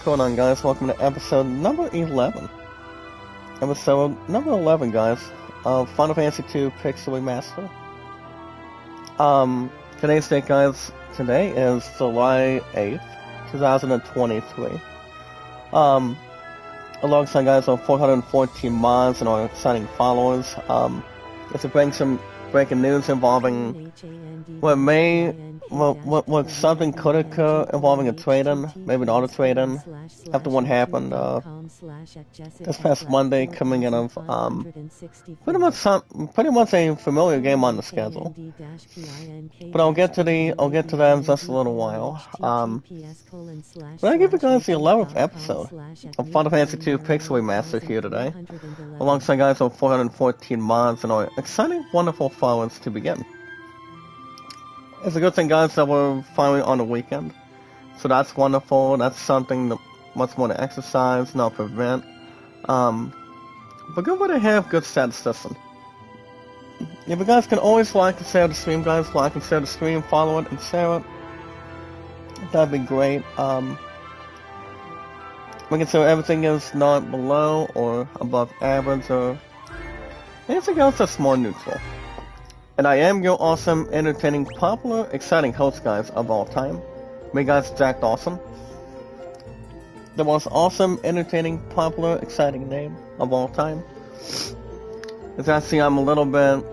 What's going on, guys? Welcome to episode number 11. Episode number 11, guys, of Final Fantasy II Pixel Remaster. Today's date, guys, today is July 8th, 2023. Alongside, guys, our 414 mods and our exciting followers, it's to bring some breaking news involving what something could occur involving a trade-in, maybe not a trade-in, after what happened this past Monday, coming in of pretty much a familiar game on the schedule. But I'll get to that in just a little while. But I give you guys the 11th episode of Final Fantasy II Pixel Remaster here today, alongside, guys, our 414 mods and our exciting, wonderful followers to begin. It's a good thing, guys, that we're finally on the weekend. So that's wonderful. That's something that much more to exercise, not prevent. But good way to have good statistician. If you guys can always like and share the stream, guys, like and share the stream, follow it and share it. That'd be great. Making sure everything is not below or above average or anything else that's more neutral. And I am your awesome, entertaining, popular, exciting host, guys, of all time. Me, guys, Jack Dawson. The most awesome, entertaining, popular, exciting name of all time. As I see, I'm a little bit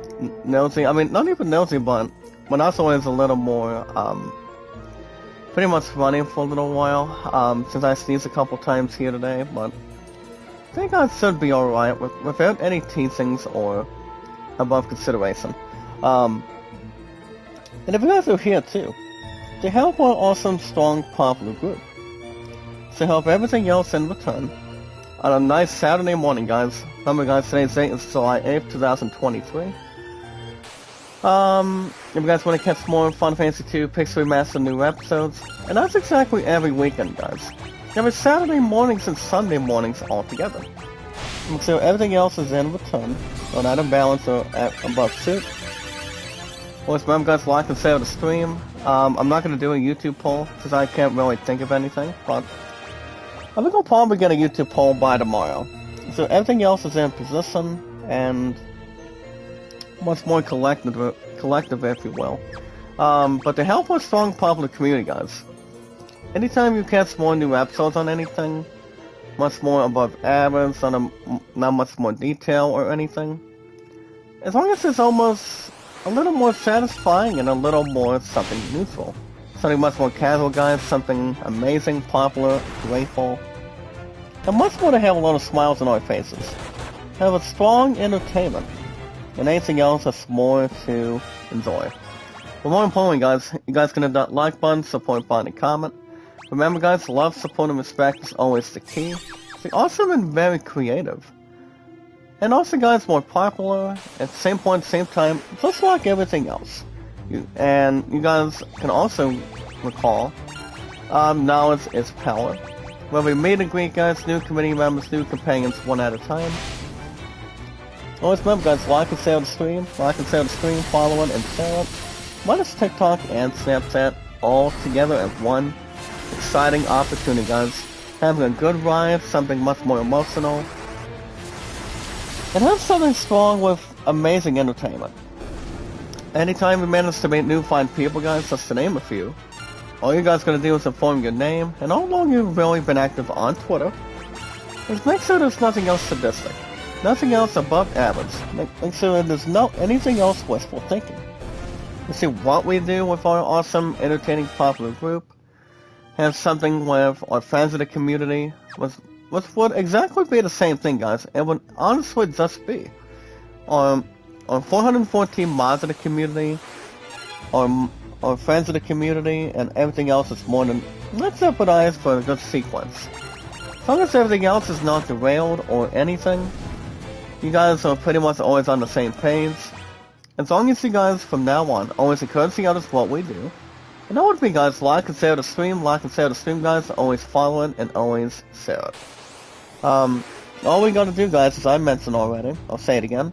nosy. I mean, not even nosy, but also is a little more, pretty much running for a little while, since I sneezed a couple times here today, but I think I should be alright without any teasings or above consideration. And if you guys are here too, to help our awesome, strong, popular group, to help everything else in return, on a nice Saturday morning, guys. Remember, guys, today's date is July 8th, 2023. If you guys want to catch more Final Fantasy II Pixel Remaster new episodes, and that's exactly every weekend, guys. Every Saturday mornings and Sunday mornings all together. And so everything else is in return, or out of balance or at above suit. Always remember, guys, like and share the stream. I'm not going to do a YouTube poll, because I can't really think of anything, but I think I'll probably get a YouTube poll by tomorrow. So everything else is in position, and much more collective, if you will. But to help our strong popular community, guys, anytime you catch more new episodes on anything, much more above average, not much more detail or anything, as long as it's almost a little more satisfying and a little more something neutral. Something much more casual, guys, something amazing, popular, grateful, and much more to have a lot of smiles on our faces. Have a strong entertainment, and anything else that's more to enjoy. But more importantly, guys, you guys can hit that like button, support button, and comment. Remember, guys, love, support, and respect is always the key. It's awesome and very creative. And also, guys, more popular, at the same point, same time, just like everything else. You guys can also recall, knowledge is power. Where we meet and greet, guys, new community members, new companions, one at a time. Always remember, guys, like and share the stream, follow it, and share it. Let us TikTok and Snapchat all together as one exciting opportunity, guys. Having a good ride, something much more emotional, and have something strong with amazing entertainment. Anytime we manage to meet new fine people, guys, just to name a few, all you guys gotta do is inform your name and how long you've really been active on Twitter. Just make sure there's nothing else sadistic, nothing else above average. Make sure there's anything else wishful thinking. You see what we do with our awesome, entertaining, popular group. Have something with our fans of the community, which would exactly be the same thing, guys. It would honestly just be our 414 mods of the community, our friends of the community, and everything else is more than, let's jeopardize for a good sequence. As long as everything else is not derailed or anything, you guys are pretty much always on the same page. As long as you guys, from now on, always encourage the others what we do. And that would be, guys, like and share the stream, guys, always follow it, and always share it. All we gotta do, guys, as I mentioned already, I'll say it again,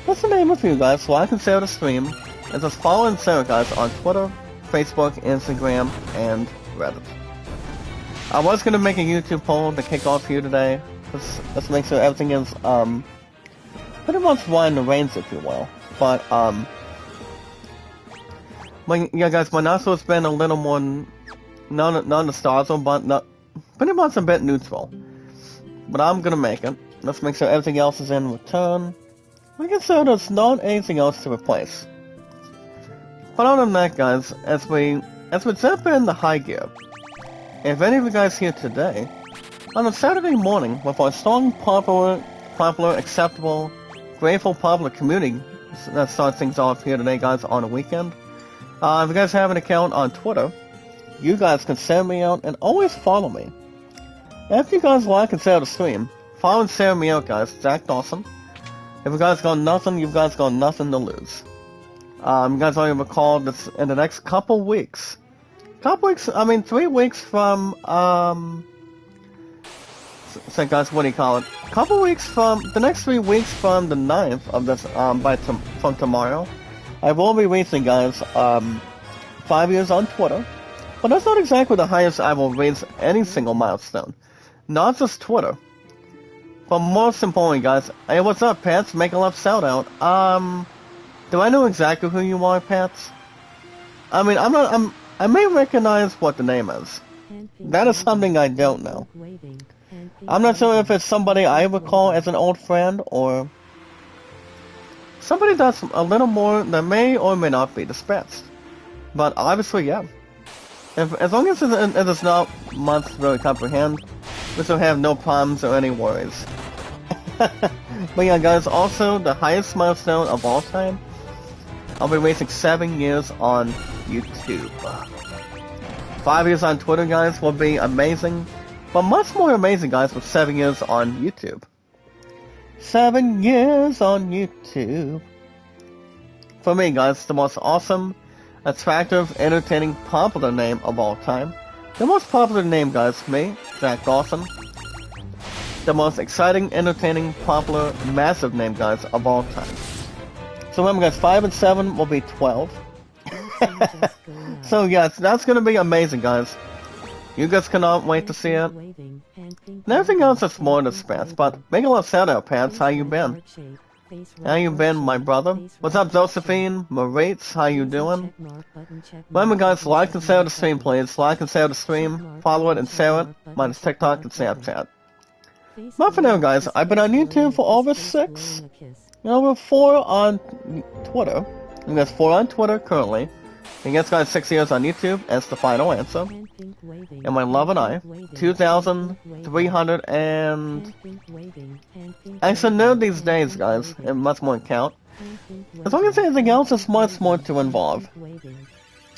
just to name a few, guys, like and share the stream, and just follow and share it, guys, on Twitter, Facebook, Instagram, and Reddit. I was gonna make a YouTube poll to kick off here today. Let's make sure everything is pretty much in the range, if you will. But yeah, guys, my Naso has been a little more non-nostalgic, but not pretty much a bit neutral. But I'm gonna make it. Let's make sure everything else is in return. Like I said, there's not anything else to replace. But other than that, guys, as we jump in the high gear, if any of you guys here today, on a Saturday morning with our strong, popular, acceptable, grateful, popular community that starts things off here today, guys, on a weekend. If you guys have an account on Twitter, you guys can send me out and always follow me. After you guys like and share the stream, follow and share me out, guys. Zach Dawson. If you guys got nothing, you guys got nothing to lose. You guys already recall this in the next couple weeks. 3 weeks from, so guys, what do you call it? Couple weeks from, the next 3 weeks from the 9th of this, from tomorrow, I will be racing, guys, 5 years on Twitter. But that's not exactly the highest I will raise any single milestone. Not just Twitter. But most importantly, guys, hey, what's up, Pats? Make a left shout out. Do I know exactly who you are, Pats? I mean, I may recognize what the name is. That is something I don't know. I'm not sure if it's somebody I recall as an old friend, or somebody that's a little more, that may or may not be dispensed. But obviously, yeah. As long as it is not months to really comprehend, we should have no problems or any worries. But yeah, guys, also the highest milestone of all time, I'll be racing 7 years on YouTube. 5 years on Twitter, guys, will be amazing, but much more amazing, guys, with 7 years on YouTube. 7 years on YouTube. For me, guys, the most awesome, attractive, entertaining, popular name of all time. The most popular name, guys, me, Zach Dawson. The most exciting, entertaining, popular, massive name, guys, of all time. So remember, guys, 5 and 7 will be 12. So yes, that's gonna be amazing, guys. You guys cannot wait to see it. And everything else is more than Pants, but make a little shout out, Pants. How you been? How you been, my brother? What's up, Josephine? Moritz, how you doing? Remember, guys, like and share the stream, please. Like and share the stream, follow it and share it. Mine is TikTok and Snapchat. But for now, guys, I've been on YouTube for over 6. Over 4 on Twitter. You guys 4 on Twitter currently. You guys got 6 years on YouTube as the final answer. And my love and I, 2,300 and... I should know these days, guys, and much more count. As long as anything else, there's much more to involve.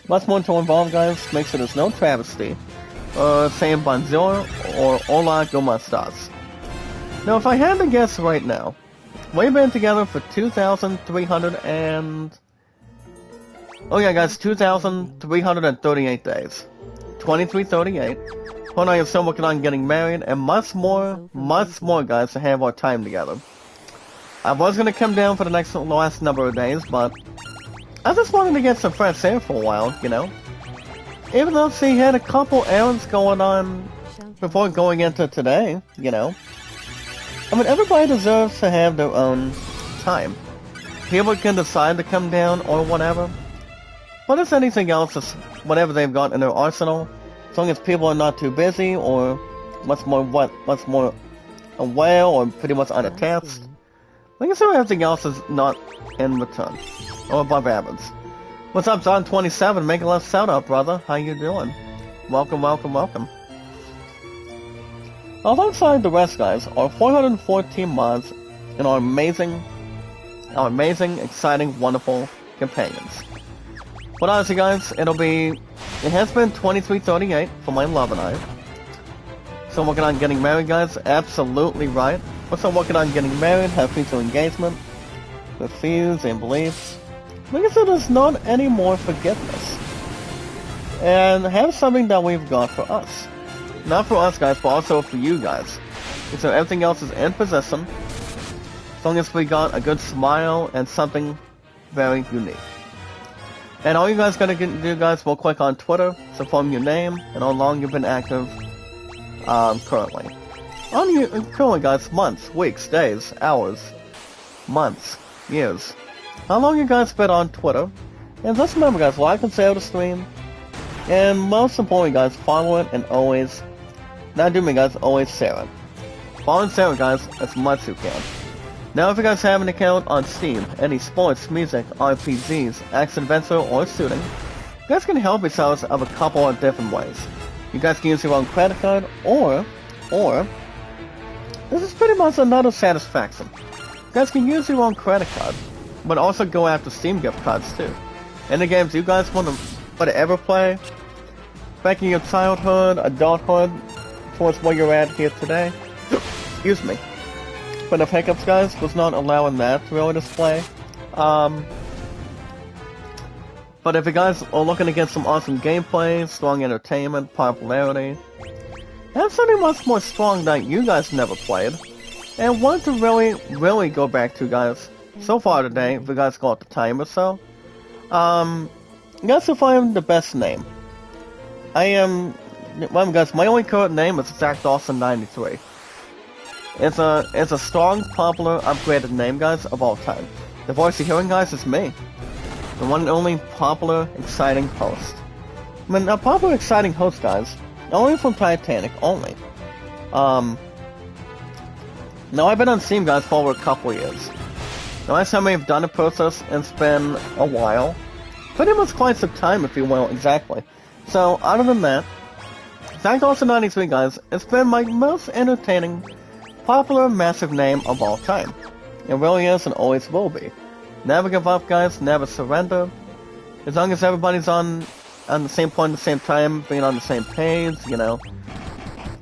Much more to involve, guys. Make sure there's no travesty. Saying bonjour or hola, como estas. Now, if I had to guess right now, we've been together for 2,300 and... Oh yeah, guys, 2,338 days. 2338. When I am still working on getting married, and much more, guys, to have our time together. I was gonna come down for the last number of days, but I just wanted to get some fresh air for a while, you know. Even though she had a couple errands going on before going into today, you know. I mean, everybody deserves to have their own time. People can decide to come down or whatever. But as anything else, it's whatever they've got in their arsenal. As long as people are not too busy or much more aware or pretty much unattached. Like I said, everything else is not in return. Or above average. What's up, John27? Make a left shout out, brother. How you doing? Welcome, welcome, welcome. Alongside the rest, guys, are 414 mods and our amazing, exciting, wonderful companions. But honestly, guys, it has been 2338 for my love and I. So I'm working on getting married, guys. Absolutely right. We're still working on getting married, have future engagement, with views and beliefs. Like I said, there's not any more forgiveness. And have something that we've got for us. Not for us, guys, but also for you guys. And so everything else is in possession. As long as we got a good smile and something very unique. And all you guys gotta do, guys, will click on Twitter, confirm your name, and how long you've been active, currently. Currently, guys, months, weeks, days, hours, months, years. How long you guys spent on Twitter? And just remember, guys, like and share the stream. And most importantly, guys, follow it and always, not do me, guys, always share it. Follow and share it, guys, as much as you can. Now, if you guys have an account on Steam, any sports, music, RPGs, action adventure, or shooting, you guys can help yourselves of a couple of different ways. You guys can use your own credit card, or, this is pretty much another satisfaction. You guys can use your own credit card, but also go after Steam gift cards too. Any games you guys want to ever play, back in your childhood, adulthood, towards where you're at here today. Excuse me. But if hiccups, guys, was not allowing that to really display. But if you guys are looking to get some awesome gameplay, strong entertainment, popularity, and something much more strong that you guys never played, and want to really go back to, guys, so far today, if you guys got the time or so, you guys will find the best name. Well, guys, my only current name is Zach Dawson 93. It's a strong, popular, upgraded name, guys, of all time. The voice you're hearing, guys, is me. The one and only popular, exciting host. I mean, a popular, exciting host, guys, only from Titanic, only. Now I've been on Steam, guys, for over a couple years. Now, last time I've done the process, it's been a while. Pretty much quite some time, if you will, exactly. So, other than that, Zach Dawson 93, guys, it's been my most entertaining, popular, massive name of all time. It really is and always will be. Never give up, guys, never surrender. As long as everybody's on the same point at the same time, being on the same page, you know.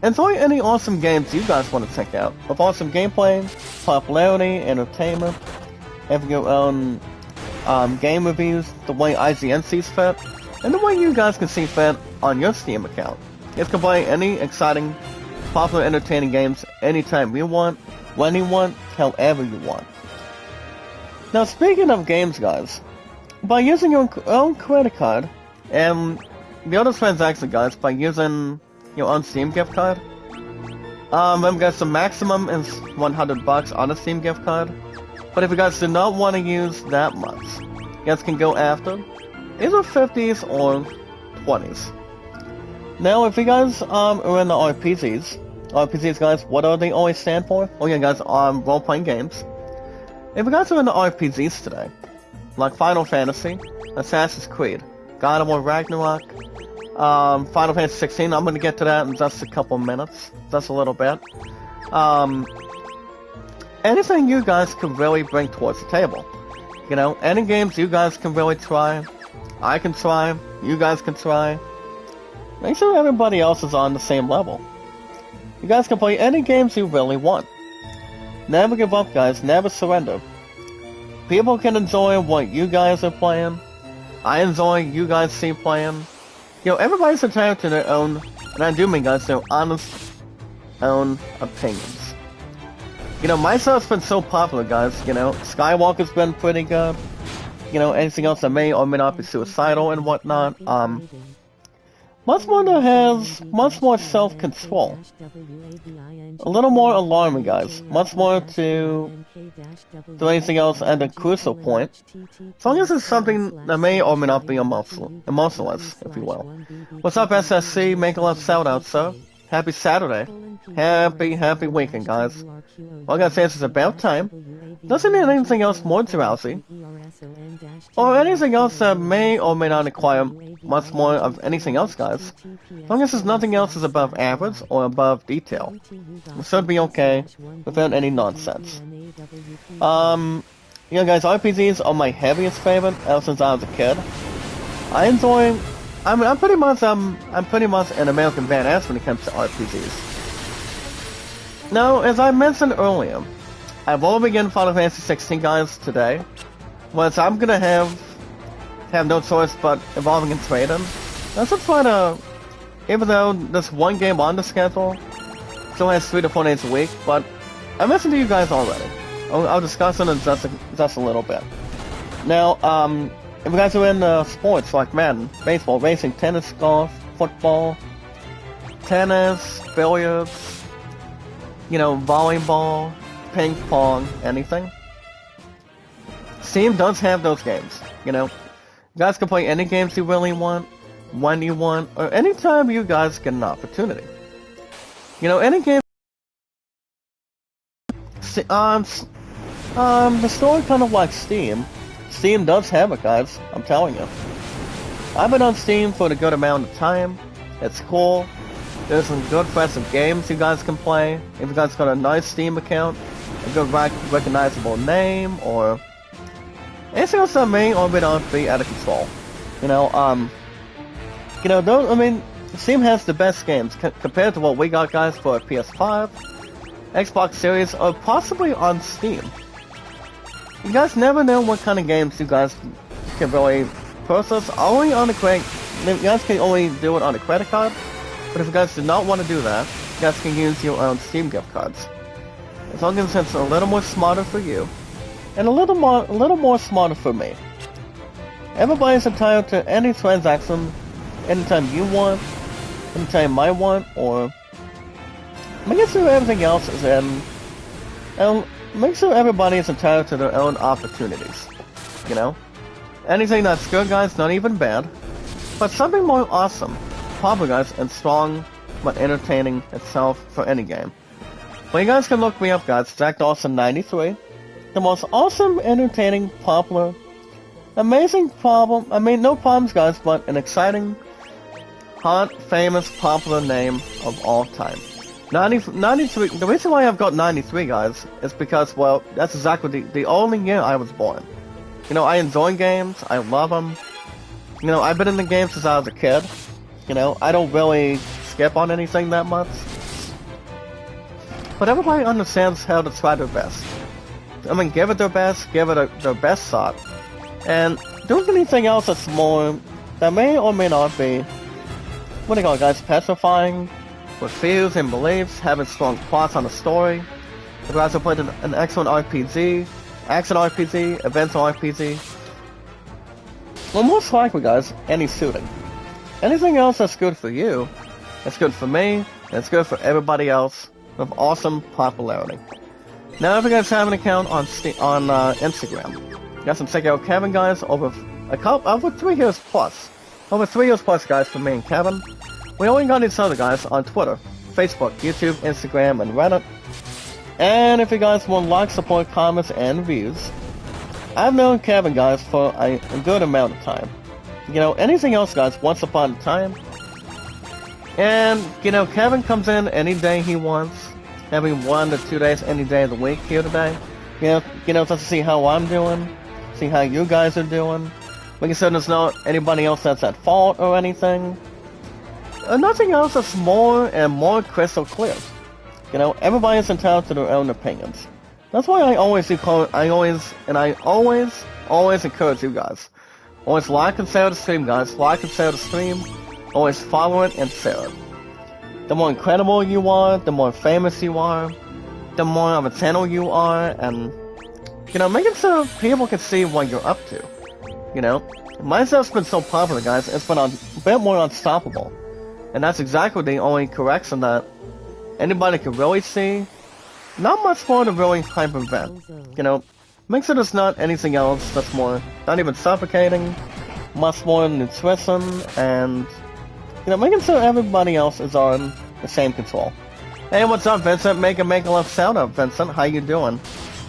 Enjoy any awesome games you guys want to check out. With awesome gameplay, popularity, entertainment, having your own game reviews, the way IGN sees fit, and the way you guys can see fit on your Steam account. You can play any exciting, popular, entertaining games anytime you want, when you want, however you want. Now, speaking of games, guys, by using your own credit card, and the other transaction, guys, by using your own Steam gift card, remember, guys, the maximum is $100 on a Steam gift card, but if you guys do not want to use that much, you guys can go after either 50s or 20s. Now, if you guys are in the RPGs, guys, what do they always stand for? Oh yeah, guys, role-playing games. If you guys are in the RPGs today, like Final Fantasy, Assassin's Creed, God of War Ragnarok, Final Fantasy 16, I'm gonna get to that in just a couple minutes, just a little bit. Anything you guys can really bring towards the table. You know, any games you guys can really try, I can try, you guys can try. Make sure everybody else is on the same level. You guys can play any games you really want. Never give up, guys, never surrender. People can enjoy what you guys are playing. I enjoy you guys see playing. You know, everybody's entitled to their own, and I do mean, guys, their honest own opinions. You know, my stuff's been so popular, guys, you know, Skywalker's been pretty good. You know, anything else that may or may not be suicidal and whatnot, much more that has much more self-control. A little more alarming, guys. Much more to anything else at a crucial point. As long as it's something that may or may not be emotionless, if you will. What's up, SSC? Make a lot of shout-outs, sir. Happy Saturday. Happy weekend, guys. All I gotta say is it's about time. Doesn't need anything else more drowsy. Or anything else that may or may not require much more of anything else, guys. As long as there's nothing else is above average or above detail. It should be okay without any nonsense. You know, guys, RPGs are my heaviest favorite ever since I was a kid. I enjoy... I'm pretty much an American badass when it comes to RPGs. Now, as I mentioned earlier, I've all begun Final Fantasy 16, guys, today. Once I'm gonna have no choice but evolving and trading. That's just try to, even though there's one game on the schedule, still has 3 to 4 days a week, but I mentioned to you guys already. I'll discuss it in just a little bit. Now, if you guys are in sports like Madden, baseball, racing, tennis, golf, football, tennis, billiards, you know, volleyball, ping pong, anything. Steam does have those games, you know. You guys can play any games you really want, when you want, or anytime you guys get an opportunity. You know, any game. The story kind of like Steam. Steam does have it, guys. I'm telling you. I've been on Steam for a good amount of time. It's cool. There's some good impressive games you guys can play. If you guys got a nice Steam account, a good recognizable name, or anything else that may or may not be out of control. You know, I mean, Steam has the best games compared to what we got, guys, for a PS5, Xbox Series, or possibly on Steam. You guys never know what kind of games you guys can really process only on a credit. You guys can only do it on a credit card, but if you guys do not want to do that, you guys can use your own Steam gift cards. As long as it's a little more smarter for you, and a little more smarter for me. Everybody's entitled to any transaction, anytime you want, anytime I want, or make sure everything else is in, and make sure everybody is entitled to their own opportunities. You know? Anything that's good, guys, not even bad, but something more awesome, popular, guys, and strong, but entertaining itself for any game. Well, you guys can look me up, guys, ZachDawson93. The most awesome, entertaining, popular, amazing no problems, guys, but an exciting, hot, famous, popular name of all time. 93, the reason why I've got 93, guys, is because, well, that's exactly the only year I was born. You know, I enjoy games, I love them. You know, I've been in the game since I was a kid. You know, I don't really skip on anything that much. But everybody understands how to try their best. I mean, give it their best, give it their best shot. And do anything else that's more, that may or may not be, what do you call it, guys, petrifying, with fears and beliefs, having strong plots on the story. If you guys have played an excellent RPG, action RPG, events RPG, well, most likely, guys, any shooting. Anything else that's good for you, it's good for me, and it's good for everybody else with awesome popularity. Now, if you guys have an account on Instagram, you guys can check out Kevin, guys, over 3 years plus. Over 3 years plus, guys, for me and Kevin. We only got each other, guys, on Twitter, Facebook, YouTube, Instagram, and Reddit. And if you guys want like, support, comments, and views, I've known Kevin, guys, for a good amount of time. You know, anything else, guys, once upon a time. And, you know, Kevin comes in any day he wants, every 1 to 2 days, any day of the week here today. You know, just to see how I'm doing, see how you guys are doing. Like I said, there's not anybody else that's at fault or anything. Nothing else is more and more crystal clear. You know, everybody's entitled to their own opinions. That's why I always encourage you guys. Always like and share the stream, guys. Like and share the stream. Always follow it and share it. The more incredible you are, the more famous you are, the more of a channel you are, and, you know, making sure people can see what you're up to. You know, my stuff's been so popular, guys, it's been a bit more unstoppable. And that's exactly the only correction that anybody can really see. Not much more to really hype event. You know, make sure there's not anything else that's more, not even suffocating, much more nutrition, and, you know, making sure everybody else is on the same control. Hey, what's up, Vincent? Make a love sound up, Vincent. How you doing?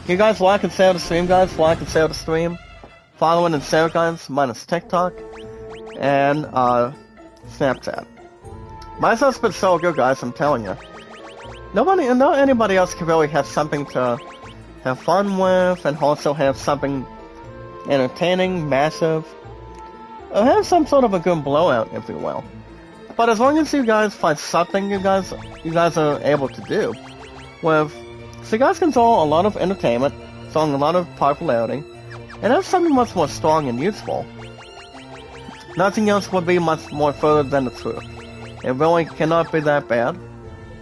Can you guys like and share the stream, guys? Like and share the stream. Following and share, guys, minus TikTok and Snapchat. My stuff's been so good, guys, I'm telling you. Not anybody else can really have something to have fun with, and also have something entertaining, massive, or have some sort of a good blowout, if you will. But as long as you guys find something you guys are able to do, so you guys can draw a lot of entertainment, draw a lot of popularity, and have something much more strong and useful. Nothing else would be much more further than the truth. It really cannot be that bad.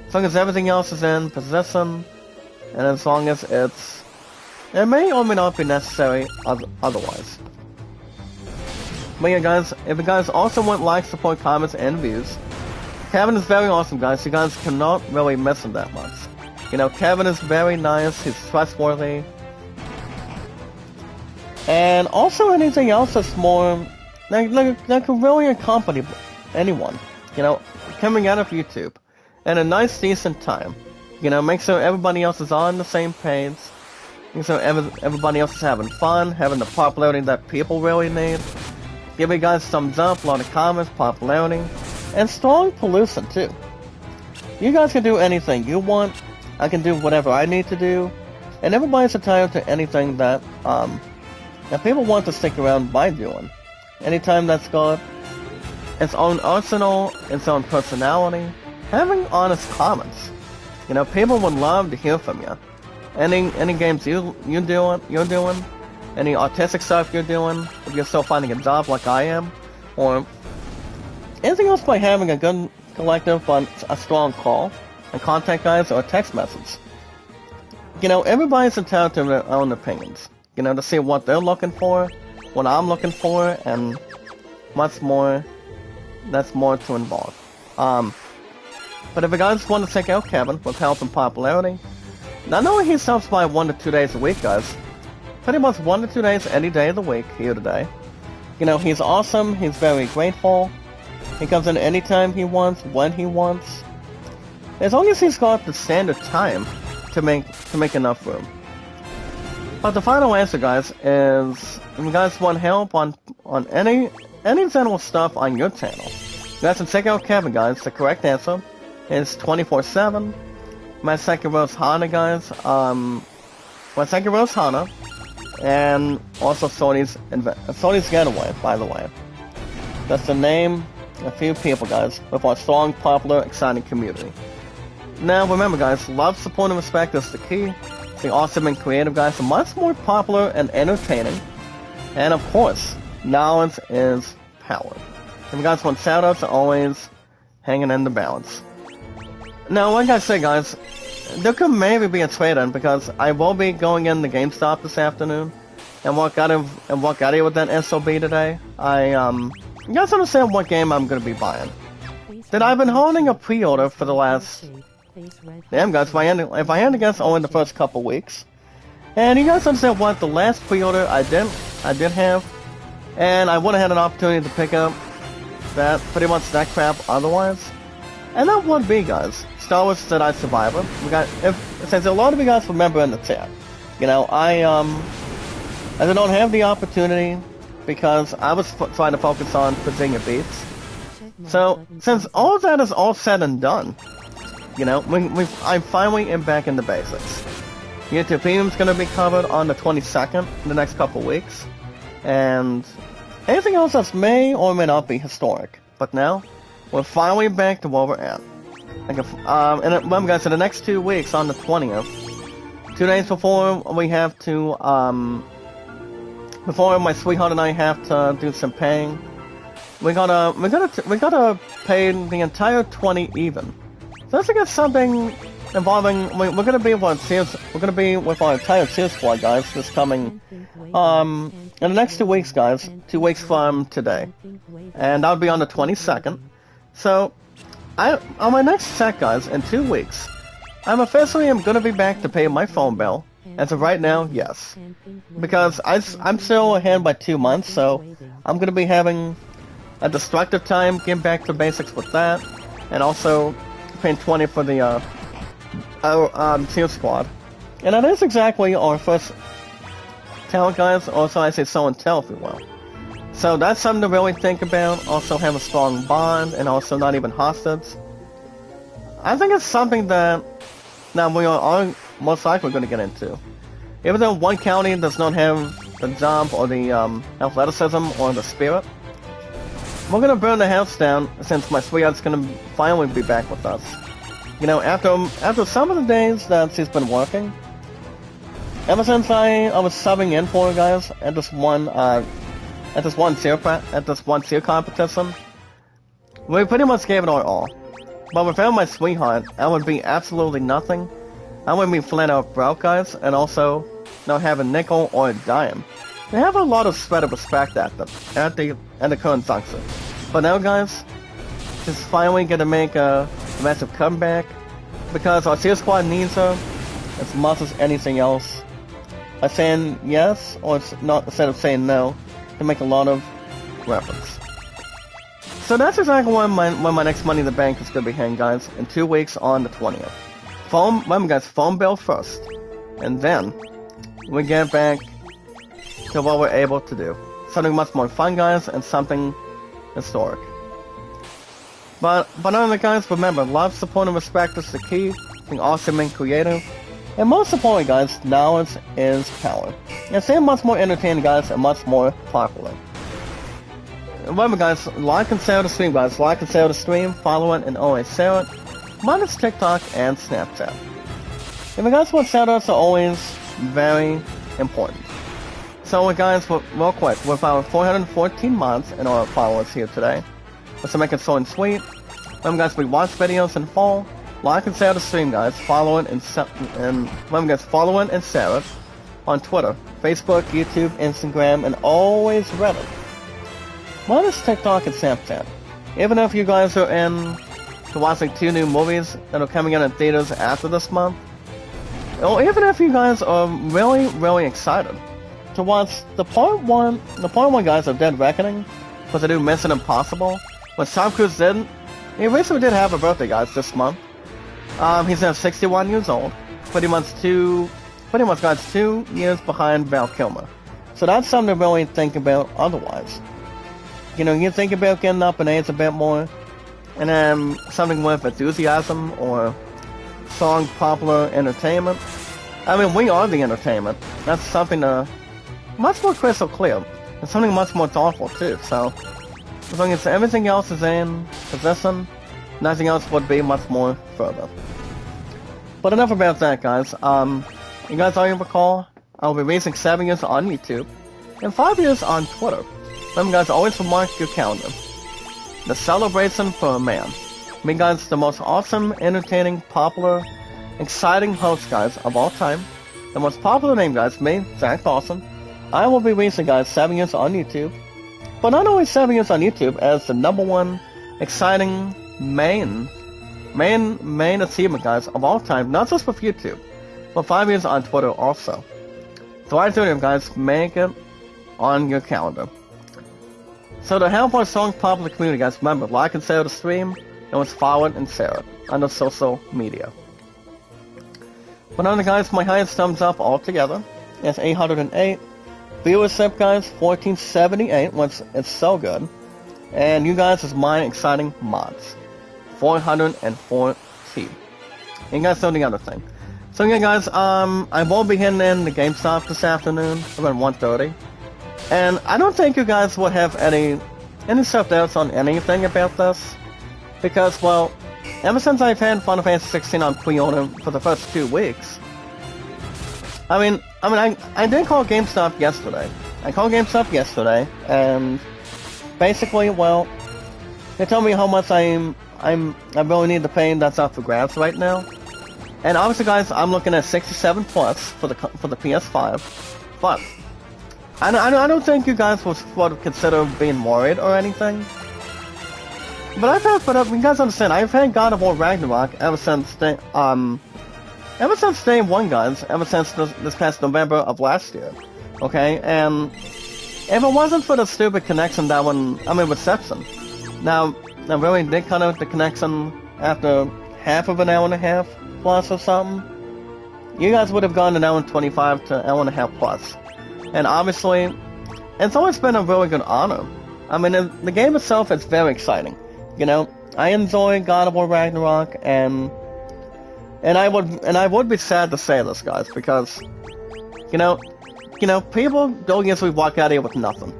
As long as everything else is in position, and as long as it may or may not be necessary otherwise. But yeah, guys, if you guys also want likes, support, comments, and views, Kevin is very awesome, guys. You guys cannot really miss him that much. You know, Kevin is very nice. He's trustworthy. And also anything else that's more... that could really accompany anyone. You know, coming out of YouTube. And a nice, decent time. You know, make sure everybody else is on the same page. Make sure everybody else is having fun, having the popularity that people really need. Give you guys thumbs up, a lot of comments, popularity, and strong pollution too. You guys can do anything you want. I can do whatever I need to do, and everybody's entitled to anything that that people want to stick around by doing. Anytime that's got its own arsenal, its own personality, having honest comments. You know, people would love to hear from you. Any games you're doing, any artistic stuff you're doing, if you're still finding a job like I am, or anything else by having a good collective on a strong call, and contact guys, or a text message. You know, everybody's entitled to their own opinions. You know, to see what they're looking for, what I'm looking for, and much more that's more to involve. But if you guys want to check out Kevin with help and popularity, not only he subs by 1 to 2 days a week, guys. Pretty much 1 to 2 days any day of the week here today. You know, he's awesome, he's very grateful. He comes in anytime he wants, when he wants. As long as he's got the standard time to make enough room. But the final answer, guys, is if you guys want help on any general stuff on your channel, you guys can check out Kevin, guys. The correct answer is 24/7. My second Rose Hana, guys. My second Rose Hana, and also Sony's Getaway, by the way. That's to name a few people, guys, with our strong, popular, exciting community. Now, remember, guys, love, support, and respect is the key. The awesome and creative guys are much more popular and entertaining. And of course, knowledge is power. If you guys want shoutouts, always hanging in the balance. Now, like I said, guys, there could maybe be a trade-in because I will be going in the GameStop this afternoon and walk out of here with that SOB today. You guys understand what game I'm gonna be buying? That I've been holding a pre-order for the last... Damn, guys, if I had to guess, only the first couple weeks. And you guys understand what? The last pre-order I did have, and I would have had an opportunity to pick up that, pretty much that crap otherwise. And that would be, guys, Star Wars Jedi Survivor. Since a lot of you guys remember in the chat, you know, I don't have the opportunity because I was trying to focus on Virginia Beats. So, since all of that is all said and done, you know, I finally am back in the basics. YouTube Premium's gonna be covered on the 22nd, in the next couple weeks. And anything else that may or may not be historic. But now, we're finally back to where we're at. And remember, guys, in the next 2 weeks, on the 20th, 2 days before we have to, before my sweetheart and I have to do some paying, we gotta pay the entire 20 even. So let's get something involving. We're gonna be with our entire Sears squad, guys. This coming, in the next 2 weeks, guys. 2 weeks from today, and that'll be on the 22nd. So, on my next set, guys, in 2 weeks, I'm officially gonna be back to pay my phone bill. As of right now, yes, because I'm still ahead by 2 months, so I'm gonna be having a destructive time getting back to basics with that, and also paying 20 for the Sears squad. And that is exactly our first talent, guys. Also, I say so and tell, if you will. So that's something to really think about. Also have a strong bond, and also not even hostage. I think it's something that now we are most likely going to get into. Even though one county does not have the jump or the athleticism or the spirit, we're going to burn the house down since my sweetheart's going to finally be back with us. You know, after some of the days that she's been working, ever since I was subbing in for her, guys, at this one cheer competition, we pretty much gave it our all. But without my sweetheart, I would be absolutely nothing. I would be flat out broke, guys, and also not have a nickel or a dime. They have a lot of spread of respect at the current juncture. But now, guys, is finally gonna make a massive comeback because our CS squad needs her as much as anything else. By saying yes, or not instead of saying no, to make a lot of weapons. So that's exactly when my next Money in the Bank is gonna be hitting, guys, in 2 weeks on the 20th. Remember, guys, phone bill first, and then we get back to what we're able to do. Something much more fun, guys, and something historic. But other guys, remember, love, support, and respect is the key, being awesome and creative. And most importantly, guys, knowledge is power. And stay much more entertaining, guys, and much more popular. Remember, guys, like and share the stream, guys. Like and share the stream, follow it, and always share it. Minus TikTok and Snapchat. If you guys want shoutouts, are always very important. So, guys, real quick, with our 414 mods and our followers here today, let's make it short and sweet. Remember, guys, we watch videos in fall. Like and share the stream, guys. Follow it and remember, guys, follow it and share it on Twitter, Facebook, YouTube, Instagram, and always Reddit. Minus TikTok and Snapchat. Even if you guys are in to watching 2 new movies that are coming out in theaters after this month, or even if you guys are really, really excited to watch the part one guys of Dead Reckoning for the new Mission Impossible, when Tom Cruise did. He recently did have a birthday, guys, this month. He's now 61 years old, pretty much guys 2 years behind Val Kilmer. So that's something to really think about otherwise. You know, you think about getting up in age a bit more, and then something with enthusiasm or strong popular entertainment. I mean, we are the entertainment. That's something much more crystal clear, and something much more thoughtful too. So, as long as everything else is in position, nothing else would be much more further. But enough about that, guys. You guys already recall, I'll be releasing 7 years on YouTube, and 5 years on Twitter. Remember, guys, always mark your calendar. The celebration for a man. Me, guys, the most awesome, entertaining, popular, exciting host, guys, of all time. The most popular name, guys, me, Zach Dawson. I will be releasing, guys, 7 years on YouTube. But not only 7 years on YouTube as the #1 exciting main achievement, guys, of all time, not just with YouTube, but 5 years on Twitter also. So I do it, guys, make it on your calendar. So to help our strong popular community, guys, remember, like and share the stream, and let's follow it and share it on the social media. But other guys, my highest thumbs up altogether is 808. Viewership, guys, 1478, which is so good. And you guys is my exciting mods, 414. And you guys know the other thing. So yeah, guys, I will be hitting in the GameStop this afternoon around 1:30. And I don't think you guys would have any self-doubts on anything about this. Because, well, ever since I've had Final Fantasy 16 on pre-order for the first 2 weeks, I did call GameStop yesterday. I called GameStop yesterday, and basically, well, they told me how much I really need to pay, and that's up for grabs right now. And obviously, guys, I'm looking at 67 plus for the PS5, but I don't think you guys would consider being worried or anything. But you guys understand, I've had God of War Ragnarok ever since day 1, guys, ever since this past November of last year. Okay, and if it wasn't for the stupid connection reception. Now, I really did cut out the connection after half of an hour and a half plus or something. You guys would have gone an hour and 25 to an hour and a half plus. And obviously, it's always been a really good honor. I mean, the game itself is very exciting. You know, I enjoy God of War Ragnarok, and I would be sad to say this, guys, because you know, people don't usually walk out here with nothing.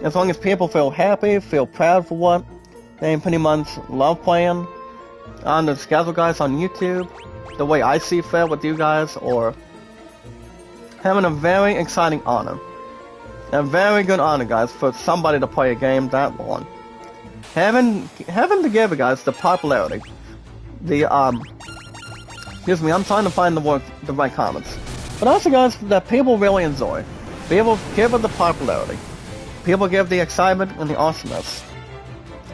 As long as people feel happy, feel proud for what they pretty much love playing on the schedule, guys, on YouTube, the way I see fit with you guys, or having a very exciting honor, a very good honor, guys, for somebody to play a game that long. Having to give it, guys, the popularity, excuse me, I'm trying to find the right comments. But also, guys, that people really enjoy. People give it the popularity. People give the excitement and the awesomeness.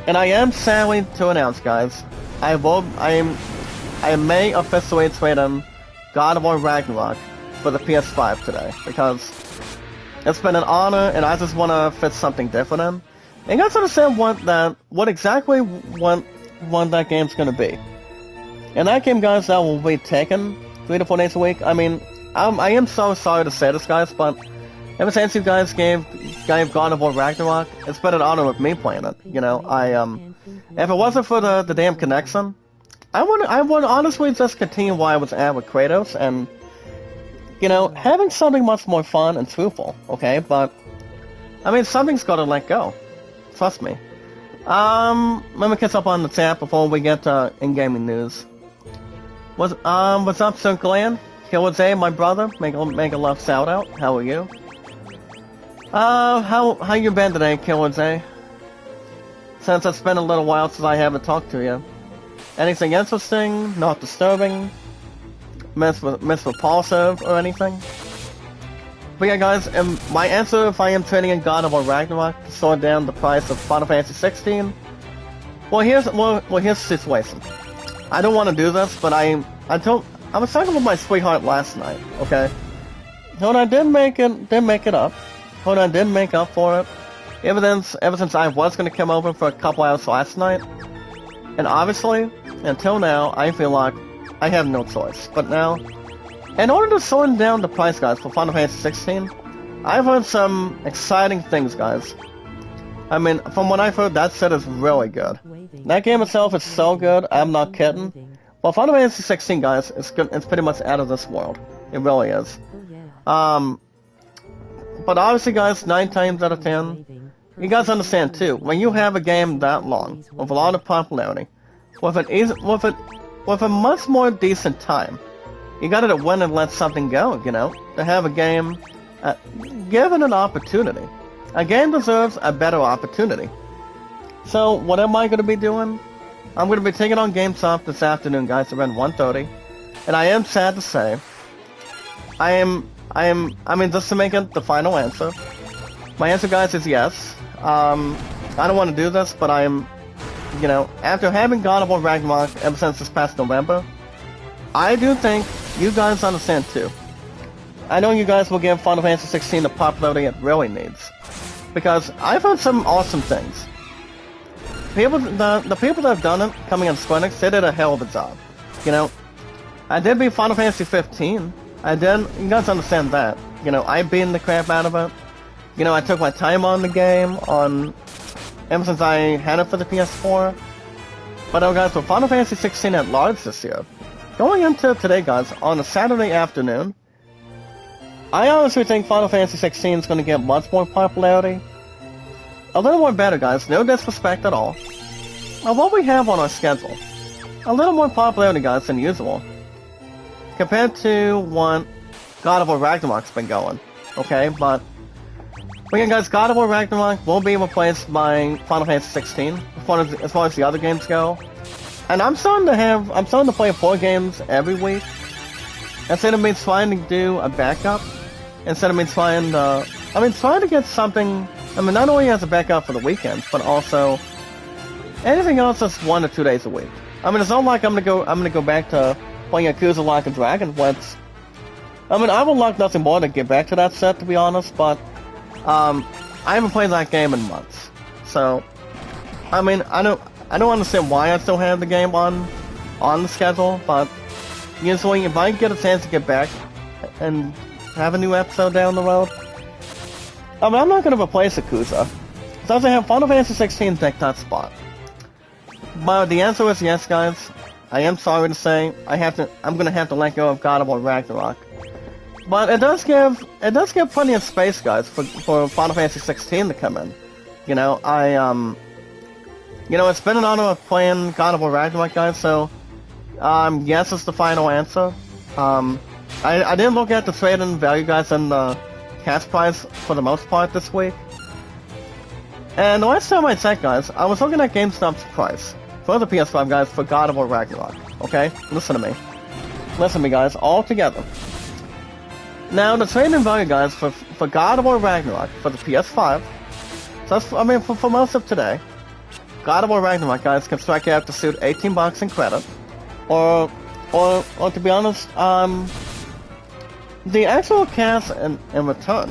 And I am sadly to announce, guys, I may officially trade in God of War Ragnarok for the PS5 today, because it's been an honor, and I just want to fit something different in. And you guys understand what exactly that game's gonna be. And that game, guys, that will be taken 3 to 4 days a week. I mean, I am so sorry to say this, guys, but ever since you guys gave God of War Ragnarok, it's been an honor with me playing it. You know, if it wasn't for the damn connection, I would honestly just continue while I was at with Kratos and, you know, having something much more fun and truthful, okay? But, I mean, something's gotta let go. Trust me. Let me catch up on the chat before we get to in-gaming news. What's up, Sir Glenn? Killer J, my brother. Make a love shout out. How are you? How you been today, Killer J? Since it's been a little while since I haven't talked to you. Anything interesting? Not disturbing? Miss repulsive or anything? But yeah, guys, my answer if I am trading in God of War Ragnarok to slow down the price of Final Fantasy 16. Well, here's the situation. I don't want to do this, but I was talking with my sweetheart last night. Okay, hold on, did make it up. Hold on, did make up for it. Ever since I was gonna come over for a couple hours last night, and obviously, until now, I feel like I have no choice. But now, in order to slow down the price, guys, for Final Fantasy 16, I've heard some exciting things, guys. I mean, from what I've heard, that set is really good. That game itself is so good, I'm not kidding. Well, Final Fantasy 16, guys, it's pretty much out of this world. It really is. But obviously, guys, 9 times out of 10, you guys understand too, when you have a game that long, with a lot of popularity, with a much more decent time, you gotta win and let something go, you know? To have a game, given an opportunity. A game deserves a better opportunity. So, what am I gonna be doing? I'm gonna be taking on GameStop this afternoon, guys, around 1:30. And I am sad to say, I mean, just to make it the final answer, my answer, guys, is yes. I don't want to do this, but you know, after having God of War Ragnarok ever since this past November, I do think you guys understand too. I know you guys will give Final Fantasy 16 the popularity it really needs, because I've heard some awesome things. The people that have done it, coming in Square Enix, they did a hell of a job. You know, I did beat Final Fantasy 15. You guys understand that. You know, I beat the crap out of it. You know, I took my time on the game, ever since I had it for the PS4. But guys, with Final Fantasy 16 at large this year, going into today, guys, on a Saturday afternoon, I honestly think Final Fantasy 16 is going to get much more popularity. A little more better, guys, no disrespect at all. Of what we have on our schedule, a little more popularity, guys, than usual. Compared to what God of War Ragnarok's been going, okay? But again, guys, God of War Ragnarok will be replaced by Final Fantasy 16 as far as the other games go. And I'm starting to play 4 games every week. Instead of me trying to do a backup, instead of me trying to get something. I mean, not only as a backup for the weekends, but also anything else that's 1 to 2 days a week. I mean, it's not like I'm gonna go back to playing Yakuza Like a Dragon, I mean, I would like nothing more to get back to that set, to be honest, but, I haven't played that game in months. So, I mean, I don't understand why I still have the game on the schedule, but usually if I get a chance to get back and have a new episode down the road, I mean, I'm not gonna replace Yakuza. It doesn't have Final Fantasy 16 take that spot. But the answer is yes, guys. I am sorry to say, I'm gonna have to let go of God of War Ragnarok. But it does give plenty of space, guys, for Final Fantasy 16 to come in. You know, you know, it's been an honor of playing God of War Ragnarok, guys, so, yes is the final answer. I didn't look at the trade-in value, guys, and the cash price for the most part this week. And the last time I checked, guys, I was looking at GameStop's price for the PS5, guys, for God of War Ragnarok. Okay? Listen to me. Listen to me, guys, all together. Now, the trade-in value, guys, for God of War Ragnarok for the PS5, so that's, I mean, for most of today, God of War Ragnarok, guys, can strike you out to suit 18 bucks in credit, or to be honest, the actual cash in return.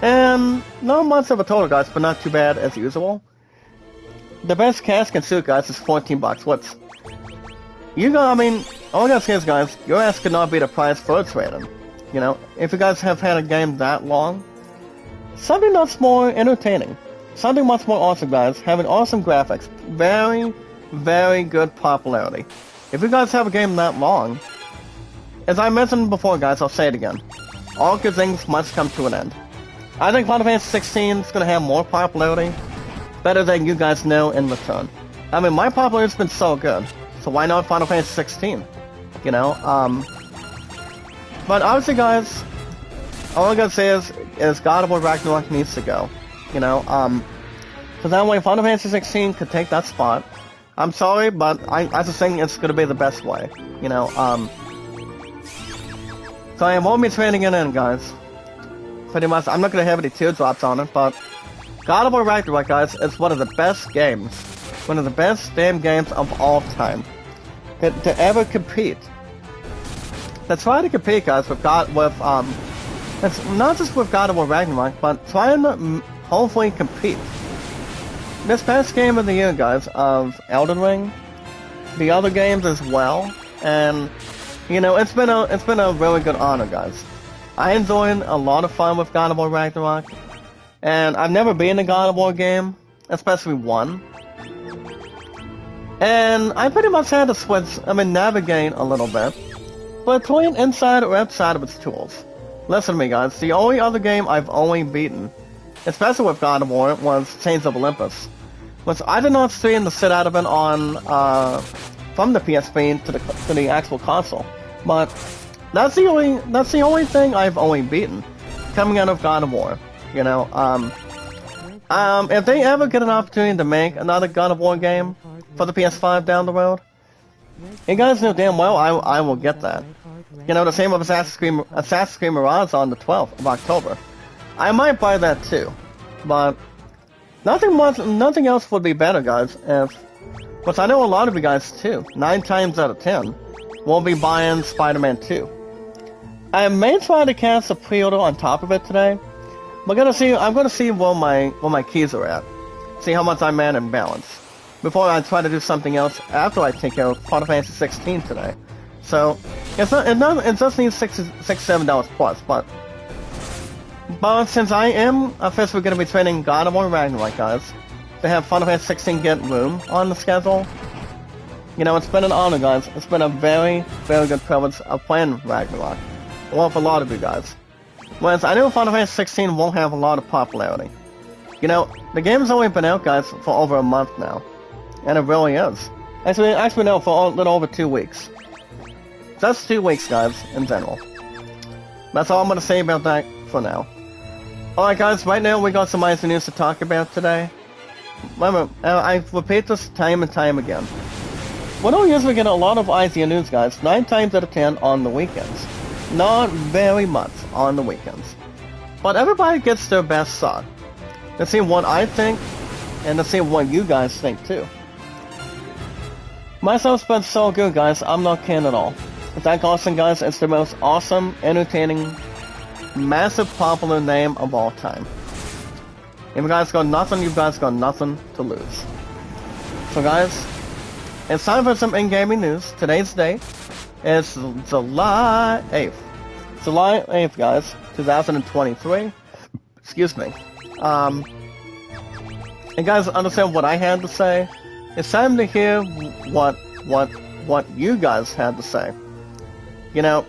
And not much of a total, guys, but not too bad as usual. The best cash can suit, guys, is 14 bucks. What's I mean, all I gotta say is, guys, your ass could not be the price for a trade-in. You know, if you guys have had a game that long, something that's more entertaining, something much more awesome, guys, having awesome graphics, very, very good popularity. If you guys have a game that long, as I mentioned before, guys, I'll say it again, all good things must come to an end. I think Final Fantasy 16 is going to have more popularity, better than you guys know in return. I mean, my popularity's been so good, so why not Final Fantasy 16? You know, but obviously, guys, all I gotta say is God of War Ragnarok needs to go. You know, because that way Final Fantasy 16 could take that spot. I'm sorry, but I just think it's gonna be the best way. You know, so I won't be trading it in, guys. Pretty much, I'm not gonna have any teardrops on it, but God of War Ragnarok, guys, is one of the best games, one of the best damn games of all time to ever compete. Let's try to compete, guys, it's not just with God of War Ragnarok, but trying to hopefully compete. This past game of the year, guys, of Elden Ring, the other games as well, and you know, it's been a really good honor, guys. I enjoyed a lot of fun with God of War Ragnarok, and I've never been in a God of War game, especially one. And I pretty much had to switch, navigate a little bit, but playing inside or outside of its tools. Listen to me, guys, the only other game I've only beaten, especially with God of War, was Chains of Olympus, which I did not stream the shit out of it on, from the PSP to the actual console. But that's the only thing I've only beaten, coming out of God of War. You know, if they ever get an opportunity to make another God of War game for the PS5 down the road, you guys know damn well I will get that. You know, the same with Assassin's Creed Mirage on the 12th of October. I might buy that too, but nothing else would be better, guys. Which I know a lot of you guys too, 9 times out of 10, will be buying Spider-Man 2. I may try to cast a pre-order on top of it today. I'm gonna see where my keys are at. See how much I'm at in balance before I try to do something else after I take out Final Fantasy 16 today. So it just needs $7 plus, but since I am officially gonna be training God of War Ragnarok, guys, to have Final Fantasy 16 get room on the schedule, you know, it's been an honor, guys. It's been a very, very good privilege of playing Ragnarok. Well, for a lot of you guys. Whereas I know Final Fantasy 16 won't have a lot of popularity. You know, the game's only been out, guys, for over a month now. And it really is. Actually no, for a little over 2 weeks. Just 2 weeks, guys, in general. That's all I'm gonna say about that for now. Alright, guys, right now we got some icy news to talk about today. Remember, I repeat this time and time again. We don't usually get a lot of icy news, guys, 9 times out of 10 on the weekends. Not very much on the weekends. But everybody gets their best shot. Let's see what I think, and let's see what you guys think too. Myself's been so good, guys, I'm not kidding at all. Thank Austin, guys, it's the most awesome, entertaining, massive popular name of all time. If you guys got nothing, you guys got nothing to lose. So guys, it's time for some in-gaming news. Today's date is July 8th. July 8th, guys, 2023. Excuse me. And guys, understand what I had to say. It's time to hear what you guys had to say. You know,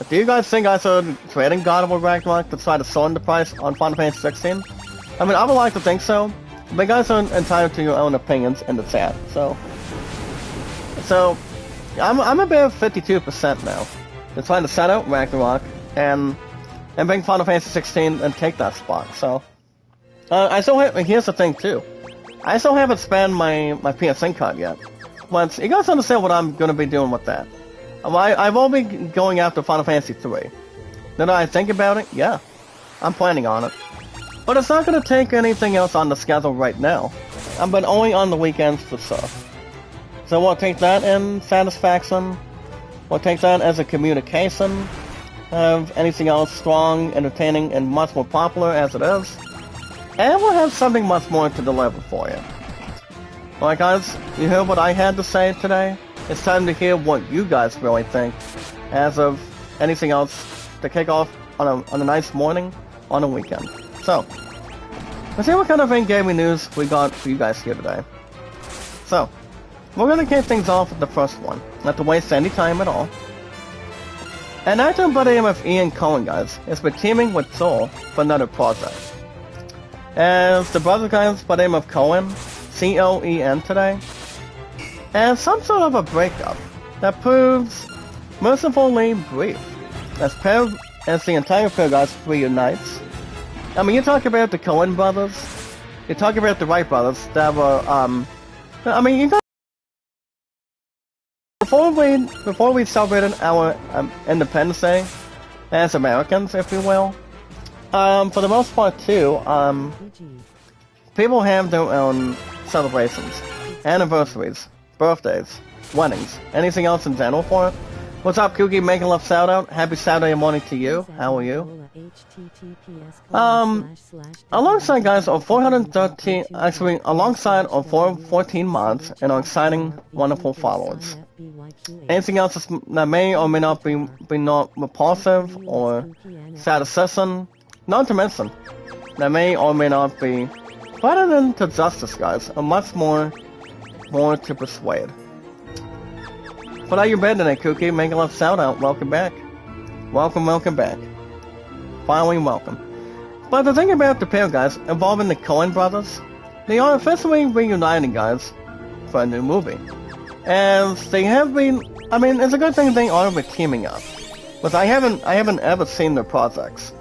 do you guys think I should trading God of War Ragnarok to try to shorten the price on Final Fantasy 16? I mean, I would like to think so, but you guys are entitled to your own opinions in the chat. So I'm about 52% now. They're trying to set out Ragnarok and bring Final Fantasy 16 and take that spot. So here's the thing too. I still haven't spent my PSN card yet. Once you guys understand what I'm gonna be doing with that. I won't be going after Final Fantasy 3. Now that I think about it, yeah, I'm planning on it. But it's not gonna take anything else on the schedule right now. but only on the weekends for sure. So we'll take that in satisfaction. We'll take that as a communication of anything else strong, entertaining, and much more popular as it is. And we'll have something much more to deliver for you. Alright guys, you heard what I had to say today? It's time to hear what you guys really think as of anything else to kick off on a nice morning on a weekend. So, let's see what kind of in-gaming news we got for you guys here today. So, we're gonna kick things off with the first one, not to waste any time at all. An actor by the name of Ian Cohen, guys, has been teaming with Soul for another project. As the brother guys by the name of Cohen, C-O-E-N today, and some sort of a breakup that proves mercifully brief, as the entire pair guys reunites. I mean, you talk about the Cohen brothers, you talk about the Wright brothers that were, I mean, you guys, before we celebrated our Independence Day as Americans, if you will, for the most part too, people have their own celebrations, anniversaries, birthdays, weddings, anything else in general for it. What's up, Kookie? Making love shout out. Happy Saturday morning to you. How are you? Alongside guys of 413, actually alongside of 414 mods and our exciting, wonderful followers. Anything else that may or may not be not repulsive or satisfying, not to mention, that may or may not be better than to justice, guys, and much more to persuade. But how you been today, Kookie? Making love shout out. Welcome back. Welcome back. Finally, welcome. But the thing about the pair, guys, involving the Coen brothers, they are officially reuniting, guys, for a new movie. As they have been, I mean, it's a good thing they are teaming up. But I haven't ever seen their projects.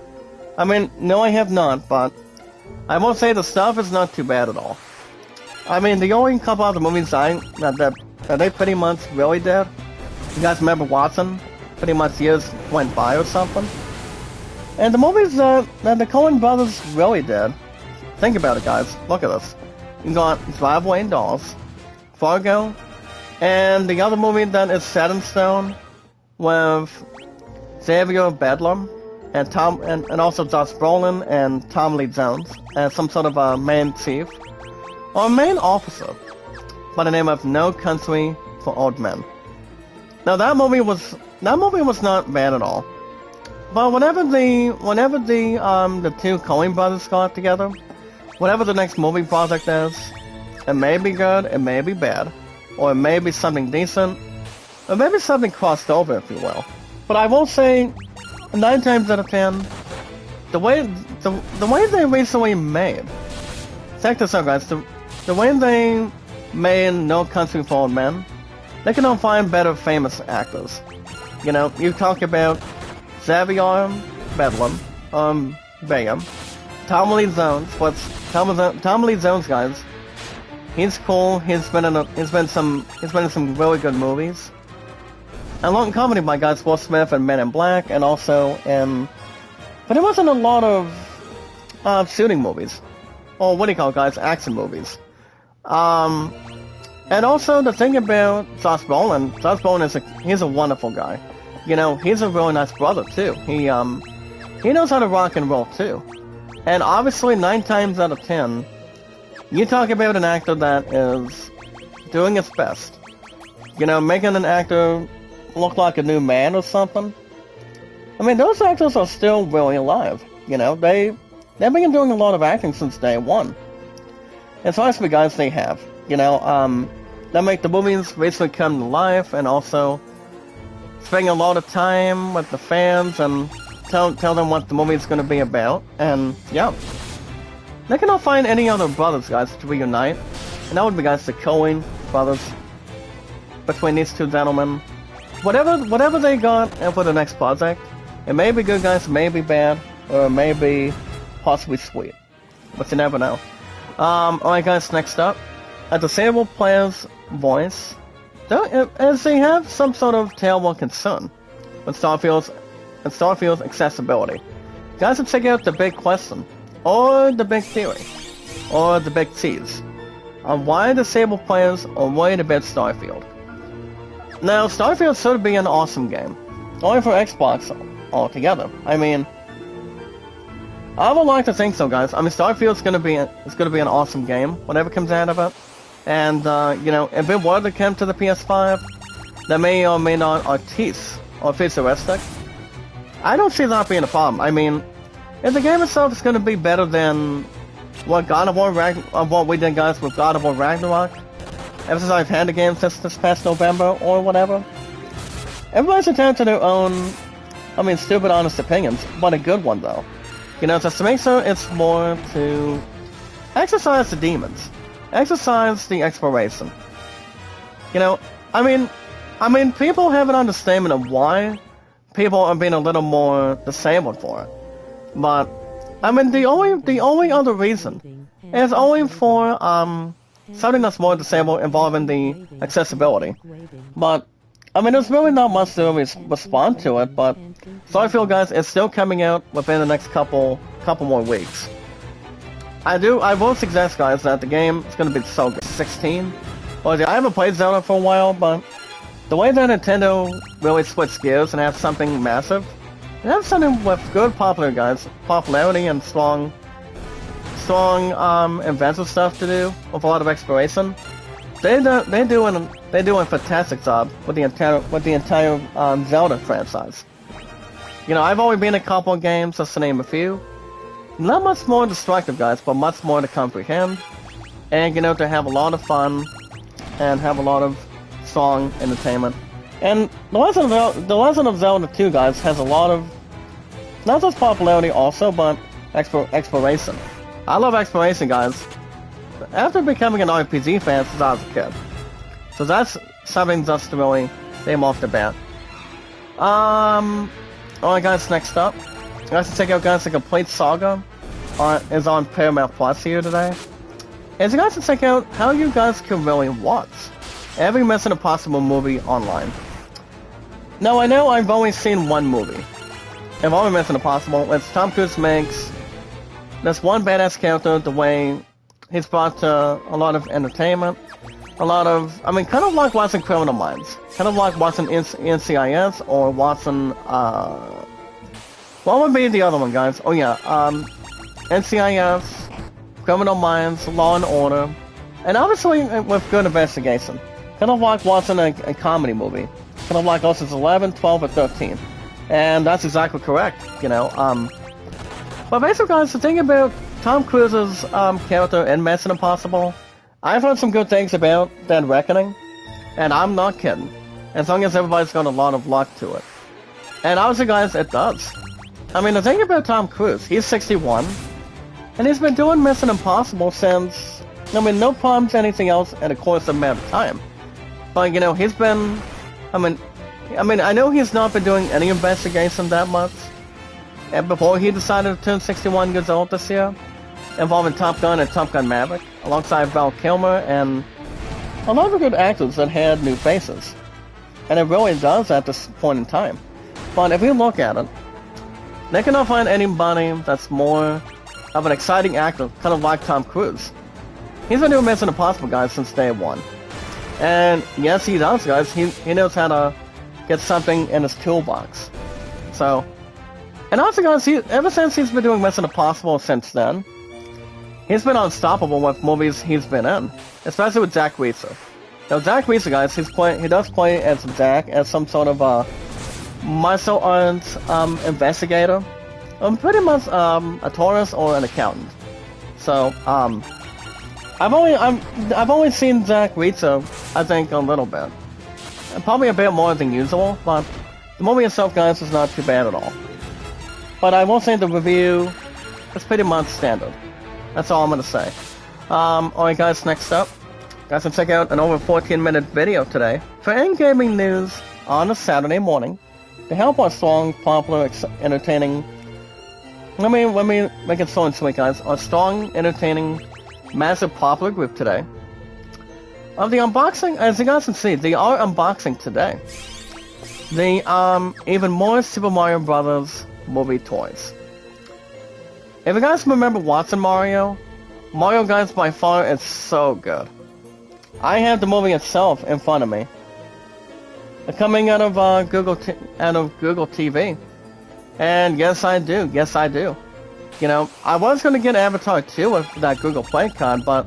I mean, no, I have not, but I won't say the stuff is not too bad at all. I mean, the only couple of the movies that they pretty much really did, you guys remember watching, pretty much years went by or something. And the movies that the Coen brothers really did, think about it, guys, look at this. You got Driveway Dolls, Fargo, and the other movie that is set in stone with Xavier Bedlam and also Josh Brolin and Tom Lee Jones as some sort of a main chief or main officer by the name of No Country for Old Men. Now that movie was not bad at all. But whenever the two Coen brothers got together, whatever the next movie project is, it may be good, it may be bad, or it may be something decent, or maybe something crossed over, if you will. But I will say, 9 times out of 10, the way they recently made, check this out, guys, the way they made No Country for Old Men, they can find better famous actors. You know, you talk about Xavier Bedlam, Bayham, Tom Lee Jones. Tom Lee Jones, guys? He's cool. He's been in some really good movies. And long comedy by guys Will Smith and Men in Black, and also but it wasn't a lot of shooting movies, or what do you call it, guys? Action movies. And also the thing about Josh Brolin he's a wonderful guy. You know, he's a really nice brother too. He knows how to rock and roll too. And obviously 9 times out of 10, you talk about an actor that is doing its best. You know, making an actor look like a new man or something. I mean, those actors are still really alive. You know, they've been doing a lot of acting since day one. And so honestly, guys, they have. You know, that make the movies basically come to life, and also spending a lot of time with the fans and tell them what the movie is going to be about. And yeah, they cannot find any other brothers, guys, to reunite, and that would be, guys, the Coen brothers. Between these two gentlemen, whatever they got for the next project, it may be good, guys, it may be bad, or it may be possibly sweet, but you never know. Alright, guys, next up, a disabled player's voice, as they have some sort of tailwind concern with Starfield's accessibility. Guys, let's check out the big question, or the big theory, or the big tease. on why disabled players are worried about Starfield. Now, Starfield should be an awesome game, only for Xbox altogether. I mean, I would like to think so, guys. I mean, Starfield's gonna be an awesome game, whatever comes out of it. And you know, if it were to come to the PS5, that may or may not are futuristic. I don't see that being a problem. I mean, if the game itself is gonna be better than what what we did, guys, with God of War Ragnarok, ever since I've had the game since this past November or whatever. Everybody's entitled to their own, I mean, stupid, honest opinions, but a good one though. You know, just to make sure it's more to exercise the demons, exercise the exploration. You know, I mean, people have an understanding of why people are being a little more disabled for it, but I mean, the only other reason is only for something that's more disabled involving the accessibility. But I mean, there's really not much to respond to it. But Starfield, guys, is still coming out within the next couple more weeks. I will suggest, guys, that the game is going to be so good. 16. Well, I haven't played Zelda for a while, but the way that Nintendo really switched gears and have something massive, they have something with good popularity and strong inventive stuff to do with a lot of exploration. They do a fantastic job with the entire Zelda franchise. You know, I've only been in a couple of games, just to name a few. Not much more destructive, guys, but much more to comprehend, and you know, to have a lot of fun and have a lot of strong entertainment. And the Legend of Zelda 2, guys, has a lot of not just popularity also, but exploration. I love exploration, guys. After becoming an RPG fan since I was a kid, so that's something just to really name off the bat. Alright, guys. Next up, guys, to check out, guys, the complete saga is on Paramount Plus here today. And you guys to check out how you guys can really watch every Mission Impossible movie online. Now, I know I've only seen one movie. I've only Mission Impossible. It's Tom Cruise makes this one badass character the way he's brought to a lot of entertainment, a lot of, I mean, kind of like watching Criminal Minds, kind of like watching NCIS or watching, what would be the other one, guys? Oh yeah, NCIS, Criminal Minds, Law and Order, and obviously with good investigation. Kind of like watching a comedy movie. Kind of like Ocean's 11, 12, or 13. And that's exactly correct, you know. But basically, guys, the thing about Tom Cruise's character in Mission Impossible, I've heard some good things about Dead Reckoning, and I'm not kidding. As long as everybody's got a lot of luck to it. And obviously, guys, it does. I mean, the thing about Tom Cruise, he's 61, and he's been doing Mission Impossible since, I mean, no problems, anything else, in a course of a matter of time. But, you know, he's been, I mean, I know he's not been doing any investigation that much. And before he decided to turn 61 years old this year, involving Top Gun and Top Gun Maverick, alongside Val Kilmer and a lot of good actors that had new faces. And it really does at this point in time. But if you look at it, they cannot find anybody that's more of an exciting actor, kind of like Tom Cruise. He's been doing Mission Impossible, guys, since day one. And yes, he does, guys. He knows how to get something in his toolbox. So, and also, guys, ever since he's been doing Mission Impossible since then, he's been unstoppable with movies he's been in, especially with Jack Reacher. Now, Jack Reacher, guys, he does play as Jack, as some sort of martial arts investigator, pretty much a tourist or an accountant. So, I've only seen Jack Reacher, I think, a little bit. And probably a bit more than usual, but the movie itself, guys, is not too bad at all. But I will say the review is pretty much standard. That's all I'm going to say. Alright, guys, next up, guys, can check out an over 14-minute video today for in-gaming news on a Saturday morning to help our strong, popular, entertaining... Let me make it so and sweet, guys. Our strong, entertaining, massive popular group today of the unboxing. As you guys can see, they are unboxing today the even more Super Mario Brothers movie toys. If you guys remember watching Mario, Mario guys by far is so good. I have the movie itself in front of me. Coming out of Google TV. And yes I do, yes I do. You know, I was gonna get Avatar 2 with that Google Play card, but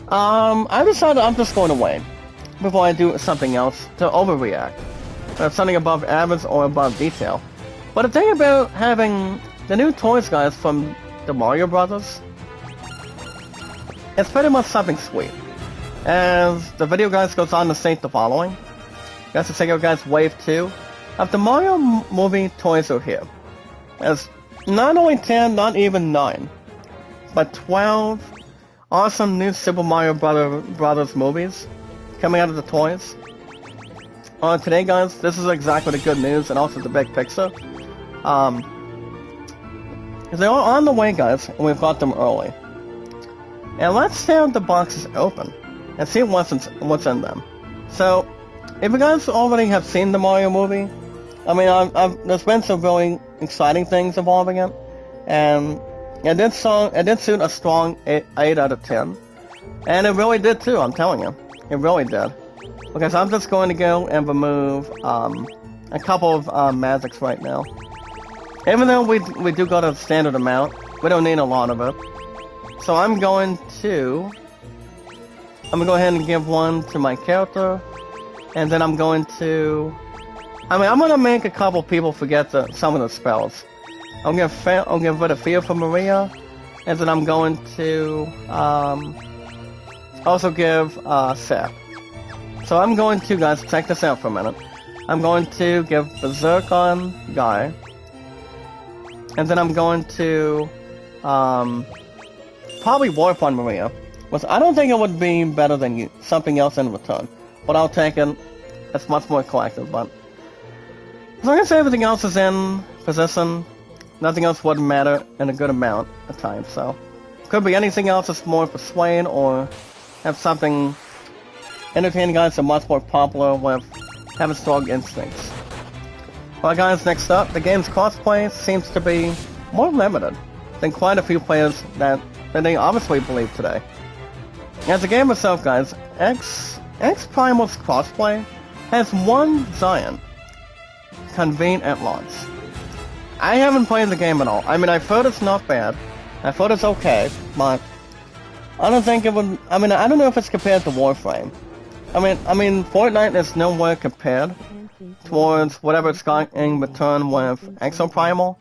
I decided I'm just going to wait before I do something else to overreact. Something above average or above detail. But the thing about having the new toys guys from the Mario Brothers, it's pretty much something sweet. As the video guys goes on to state the following. That's the Sega guys Wave 2 of the Mario movie toys are here. As not only 10, not even 9, but 12 awesome new Super Mario Brothers movies coming out of the toys. Today guys, this is exactly the good news and also the big picture. They're on the way guys, and we've got them early. And let's tear the boxes open and see what's in them. So, if you guys already have seen the Mario movie, I mean, there's been some really exciting things involving it, and it did suit a strong 8 out of 10. And it really did too, I'm telling you. It really did. Okay, so I'm just going to go and remove a couple of magics right now. Even though we do go to the standard amount, we don't need a lot of it. So I'm going to go ahead and give one to my character, and then I'm going to make a couple people forget some of the spells. I'm gonna give rid of Fear for Maria, and then I'm going to also give Seth. So I'm going to, guys, check this out for a minute. I'm going to give Berserk on Guy, and then I'm going to probably Warp on Maria. Which I don't think it would be better than something else in return, but I'll take it. It's much more collective, but as long as everything else is in position, nothing else would matter in a good amount of time. So could be anything else that's more persuade or have something entertaining guys are much more popular with having strong instincts. Well guys, next up, the game's crossplay seems to be more limited than quite a few players that they obviously believe today. As the game itself guys, X Primal's crossplay has one giant convene at launch. I haven't played the game at all. I mean, I've heard it's not bad. I've heard it's okay, but I don't think it would. I mean, I don't know if it's compared to Warframe. I mean, Fortnite is nowhere compared towards whatever it's got in return with Exo Primal.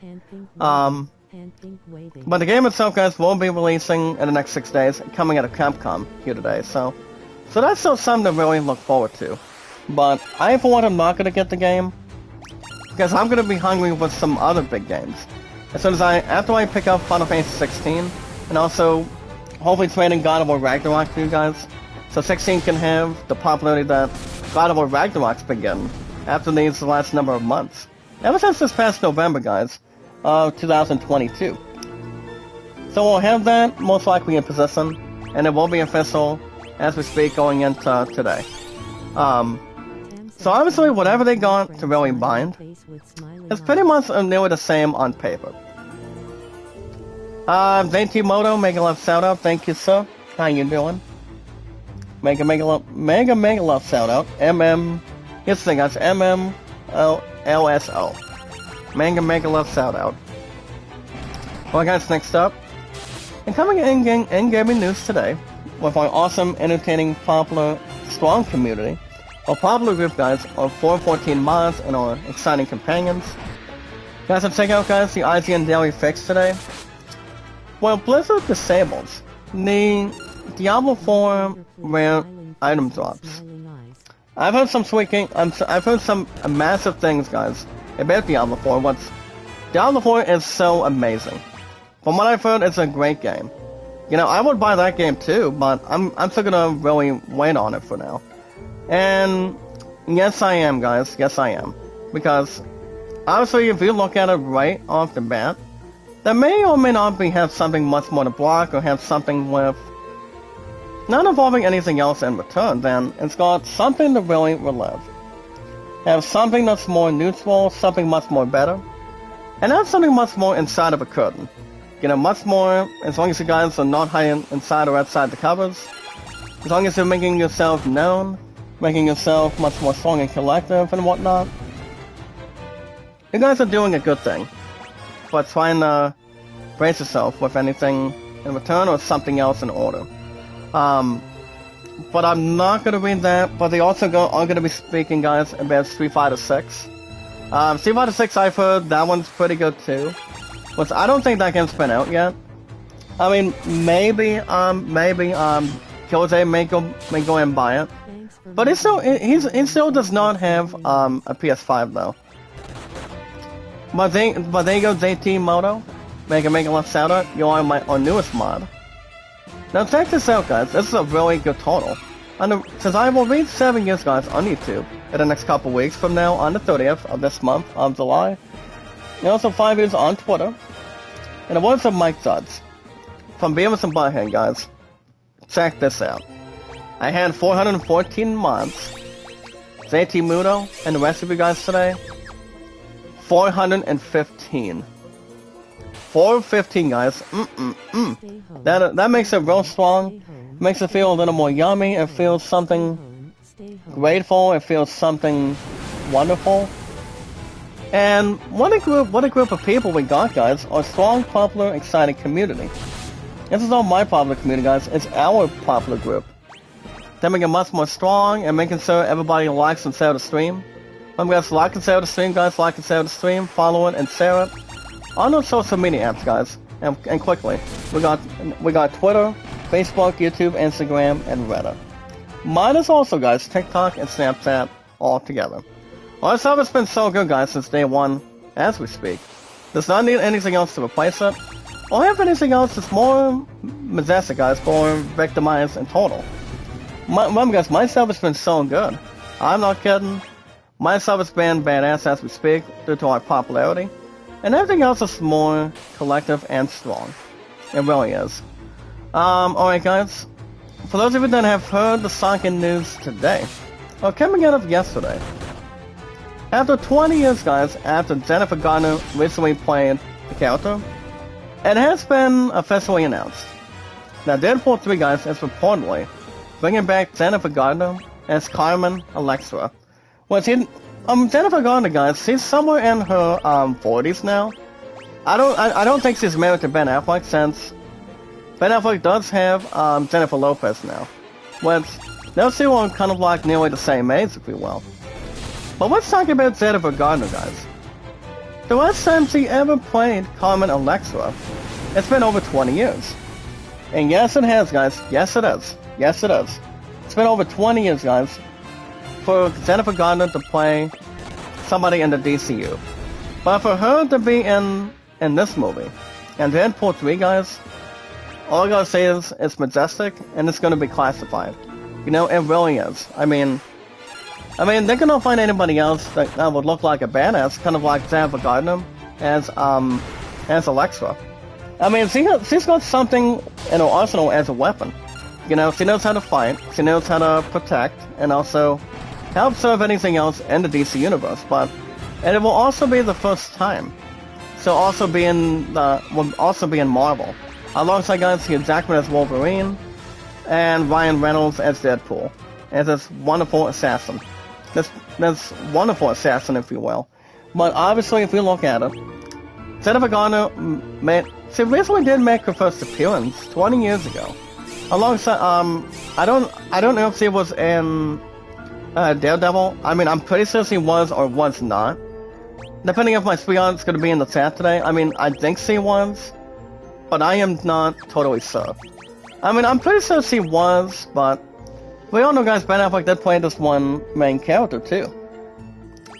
But the game itself, guys, will be releasing in the next 6 days, coming out of Capcom here today. So that's still something to really look forward to. But I, for one, am not going to get the game because I'm going to be hungry with some other big games. As soon as after I pick up Final Fantasy 16, and also hopefully trading God of War Ragnarok for you guys, so 16 can have the popularity that God of War Ragnarok's been getting after these last number of months. Ever since this past November, guys, of 2022. So we'll have that most likely in position, and it will be official as we speak going into today. So obviously whatever they got to really bind is pretty much nearly the same on paper. Moto, Mega Love shout out, thank you sir. How you doing? Mega Love shout out. Here's the thing guys, MMLSO. Mega Love shout out. Well guys, next up, and coming in gaming news today, with our awesome, entertaining, popular, strong community, our popular group guys of 414 mods and our exciting companions. Guys, let's check out guys the IGN Daily Fix today. Well, Blizzard disables the Diablo 4 rare item drops. I've heard some I've heard some massive things, guys, about Diablo 4. Diablo 4 is so amazing. From what I've heard, it's a great game. You know, I would buy that game too, but I'm still gonna really wait on it for now. And yes, I am, guys. Yes, I am, because obviously, if you look at it right off the bat, that may or may not have something much more to block or have something with not involving anything else in return. Then it's got something to really relive. Have something that's more neutral, something much more better, and have something much more inside of a curtain. you know, much more, as long as you guys are not hiding inside or outside the covers. As long as you're making yourself known, making yourself much more strong and collective and whatnot. You guys are doing a good thing. But trying to brace yourself with anything in return or something else in order. But I'm not going to read that, but they also are going to be speaking, guys, about Street Fighter 6. Street Fighter 6, I've heard that one's pretty good too. But I don't think that game's been out yet. I mean, maybe Kyoze may go and buy it. But he still does not have a PS5 though. But there you go, JT Moto. Make a left shout out. You're on our newest mod. Now check this out, guys. This is a really good total. Since I will reach 7 years, guys, on YouTube in the next couple weeks from now on the 30th of this month of July. And also 5 years on Twitter. And the words of Mike Judge from Beavis and Butthead, guys. Check this out. I had 414 mods. JT Mudo and the rest of you guys today. 415. 415, guys. That makes it real strong. Makes it feel a little more yummy. It feels something grateful. It feels something wonderful. And what a group of people we got, guys. A strong, popular, exciting community. This is not my popular community, guys. It's our popular group. They're making it much more strong and making sure everybody likes and shares the stream. Remember, guys, like and share the stream, guys. Like and share the stream. Follow it and share it on those social media apps, guys. And quickly, we got Twitter, Facebook, YouTube, Instagram, and Reddit. Mine is also, guys, TikTok and Snapchat all together. Our stuff has been so good, guys, since day one, as we speak. Does not need anything else to replace it, or have anything else that's more majestic, guys, more victimized in total. Remember, guys, my stuff has been so good. I'm not kidding. My stuff has been badass as we speak due to our popularity. And everything else is more collective and strong. It really is. Alright, guys. For those of you that have heard the Sunken news today, or coming out of yesterday, after 20 years, guys, after Jennifer Garner recently played the character, it has been officially announced that Deadpool 3, guys, is reportedly bringing back Jennifer Garner as Carmen Electra. Jennifer Garner, guys, she's somewhere in her 40s now. I don't think she's married to Ben Affleck, since Ben Affleck does have Jennifer Lopez now. Which, those two are kind of like nearly the same age, if you will. But let's talk about Jennifer Garner, guys. The last time she ever played Carmen Electra, it's been over 20 years. And yes, it has, guys. Yes, it is. Yes, it is. It's been over 20 years, guys, for Jennifer Garner to play somebody in the DCU. But for her to be in this movie, and Deadpool 3, guys, all I gotta say is it's majestic, and it's gonna be classified. You know, it really is. I mean, they're gonna find anybody else that would look like a badass, kind of like Jennifer Garner as Electra. I mean, she's got something in her arsenal as a weapon. You know, she knows how to fight, she knows how to protect, and also help serve anything else in the DC universe. And it will also be the first time. She'll also be in Marvel, alongside, guys, Hugh Jackman as Wolverine, and Ryan Reynolds as Deadpool, as this wonderful assassin. This wonderful assassin, if you will. But obviously, if you look at it, Jennifer Garner she recently did make her first appearance 20 years ago. Alongside, I don't know if she was in Daredevil. I mean, I'm pretty sure she was or was not. Depending if my sweetheart's gonna be in the chat today. I mean, I think she was, but I am not totally sure. I mean, I'm pretty sure she was, but we all know, guys, Ben Affleck did play this one main character too.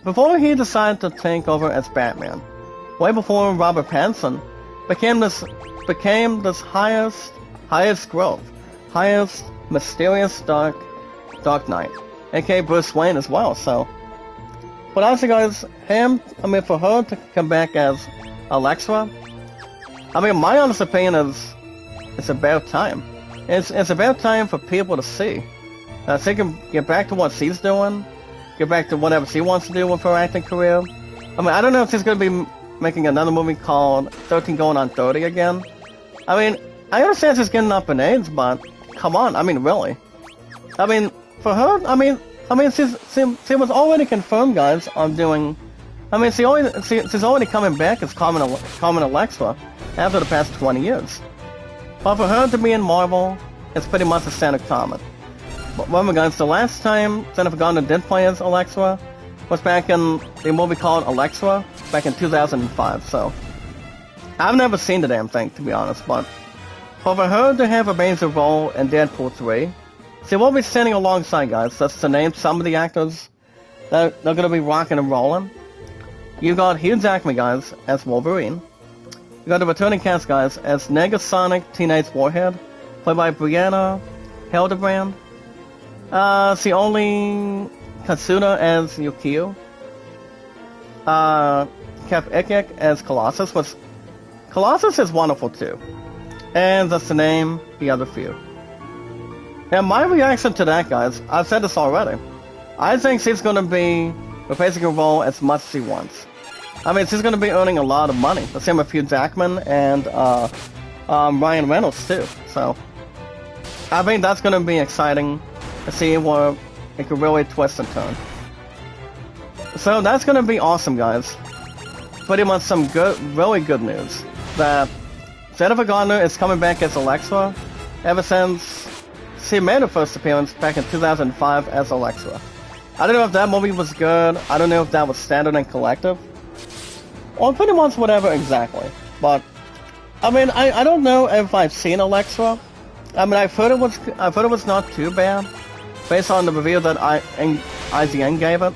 Before he decided to take over as Batman, way before Robert Pattinson became this highest growth, highest mysterious Dark Knight, aka Bruce Wayne as well. So, but honestly, guys, for her to come back as Electra, I mean, my honest opinion is it's about time. It's about time for people to see. She can get back to what she's doing, get back to whatever she wants to do with her acting career. I mean, I don't know if she's going to be making another movie called 13 Going on 30 again. I mean, I understand she's getting up in age, but come on, I mean, really. I mean, for her, she was already confirmed, guys, on doing. I mean, she's already coming back as common Alexa after the past 20 years. But for her to be in Marvel, it's pretty much a standard common. But remember, guys, the last time Jennifer Garner did play as Alexa was back in the movie called Alexa, back in 2005, so. I've never seen the damn thing, to be honest, but for her to have a major role in Deadpool 3, she will be standing alongside, guys, that's to name some of the actors that they're gonna be rocking and rolling. You got Hugh Jackman, guys, as Wolverine. You got the returning cast, guys, as Negasonic Teenage Warhead, played by Brianna Hildebrand. Sioli Katsuda as Yukio. Cap Ikik as Colossus, which Colossus is wonderful too. And that's to name the other few. And my reaction to that, guys, I've said this already. I think she's going to be replacing her role as much as she wants. I mean, she's going to be earning a lot of money. The same with Hugh Jackman and Ryan Reynolds too. So I think that's going to be exciting to see where it could really twist and turn. So that's going to be awesome, guys. Pretty much some good, really good news that Jennifer Garner is coming back as Alexa ever since she made her first appearance back in 2005 as Alexa. I don't know if that movie was good, I don't know if that was standard and collective, or pretty much whatever exactly. But I mean, I don't know if I've seen Alexa. I mean, I've heard it was not too bad, based on the review that IGN gave it.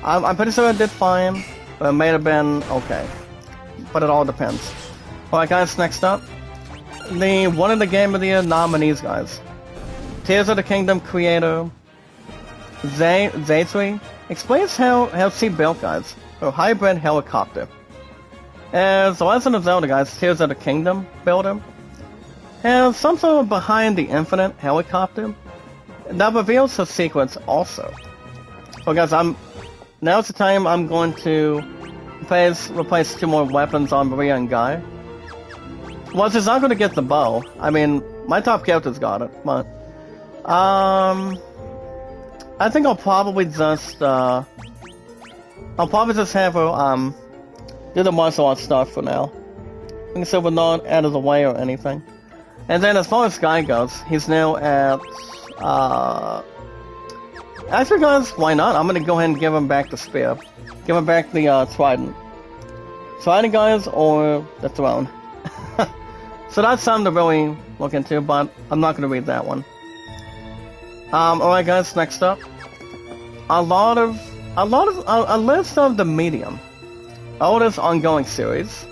I'm pretty sure it did fine, but it may have been okay. But it all depends. Alright, guys, next up, one of the Game of the Year nominees, guys. Tears of the Kingdom creator Zaytri explains how she built, guys, her hybrid helicopter. As The Legend of Zelda, guys, Tears of the Kingdom builder has some sort of behind the infinite helicopter that reveals her secrets also. Well, guys, now's the time I'm going to replace 2 more weapons on Maria and Guy. Well, she's not going to get the bow. I mean, my top character's got it, but I think I'll probably just have her do the martial arts stuff for now. So we're not out of the way or anything. And then as far as Guy goes, he's now at actually, guys, why not? I'm gonna go ahead and give him back the spear. Give him back the trident. Trident, guys, or the throne. So that's something to really look into, but I'm not gonna read that one. Alright, guys, next up, a list of the Medium, oldest ongoing series.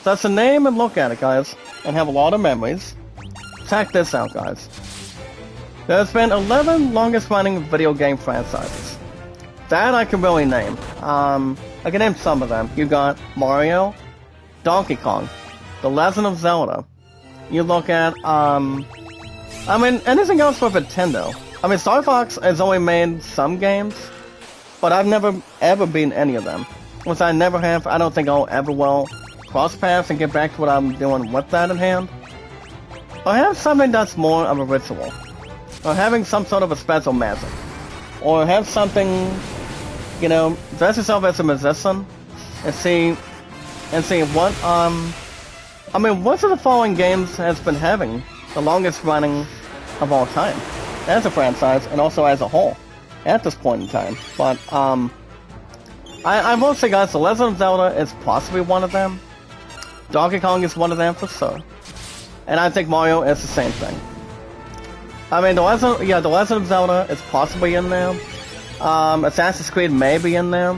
That's a name and look at it, guys, and have a lot of memories. Check this out, guys. There's been 11 longest running video game franchises. That I can really name. I can name some of them. You got Mario, Donkey Kong, The Legend of Zelda. You look at, I mean, anything else with Nintendo. I mean, Star Fox has only made some games, but I've never ever beaten any of them. Which I never have, I don't think I'll ever will cross paths and get back to what I'm doing with that in hand. Or have something that's more of a ritual. Or having some sort of a special magic. Or have something, you know, dress yourself as a musician and see what, I mean, which of the following games has been having the longest running of all time? As a franchise, and also as a whole, at this point in time. But, I will say, guys, The Legend of Zelda is possibly one of them. Donkey Kong is one of them for sure. And I think Mario is the same thing. I mean, The Legend of Zelda is possibly in there. Assassin's Creed may be in there.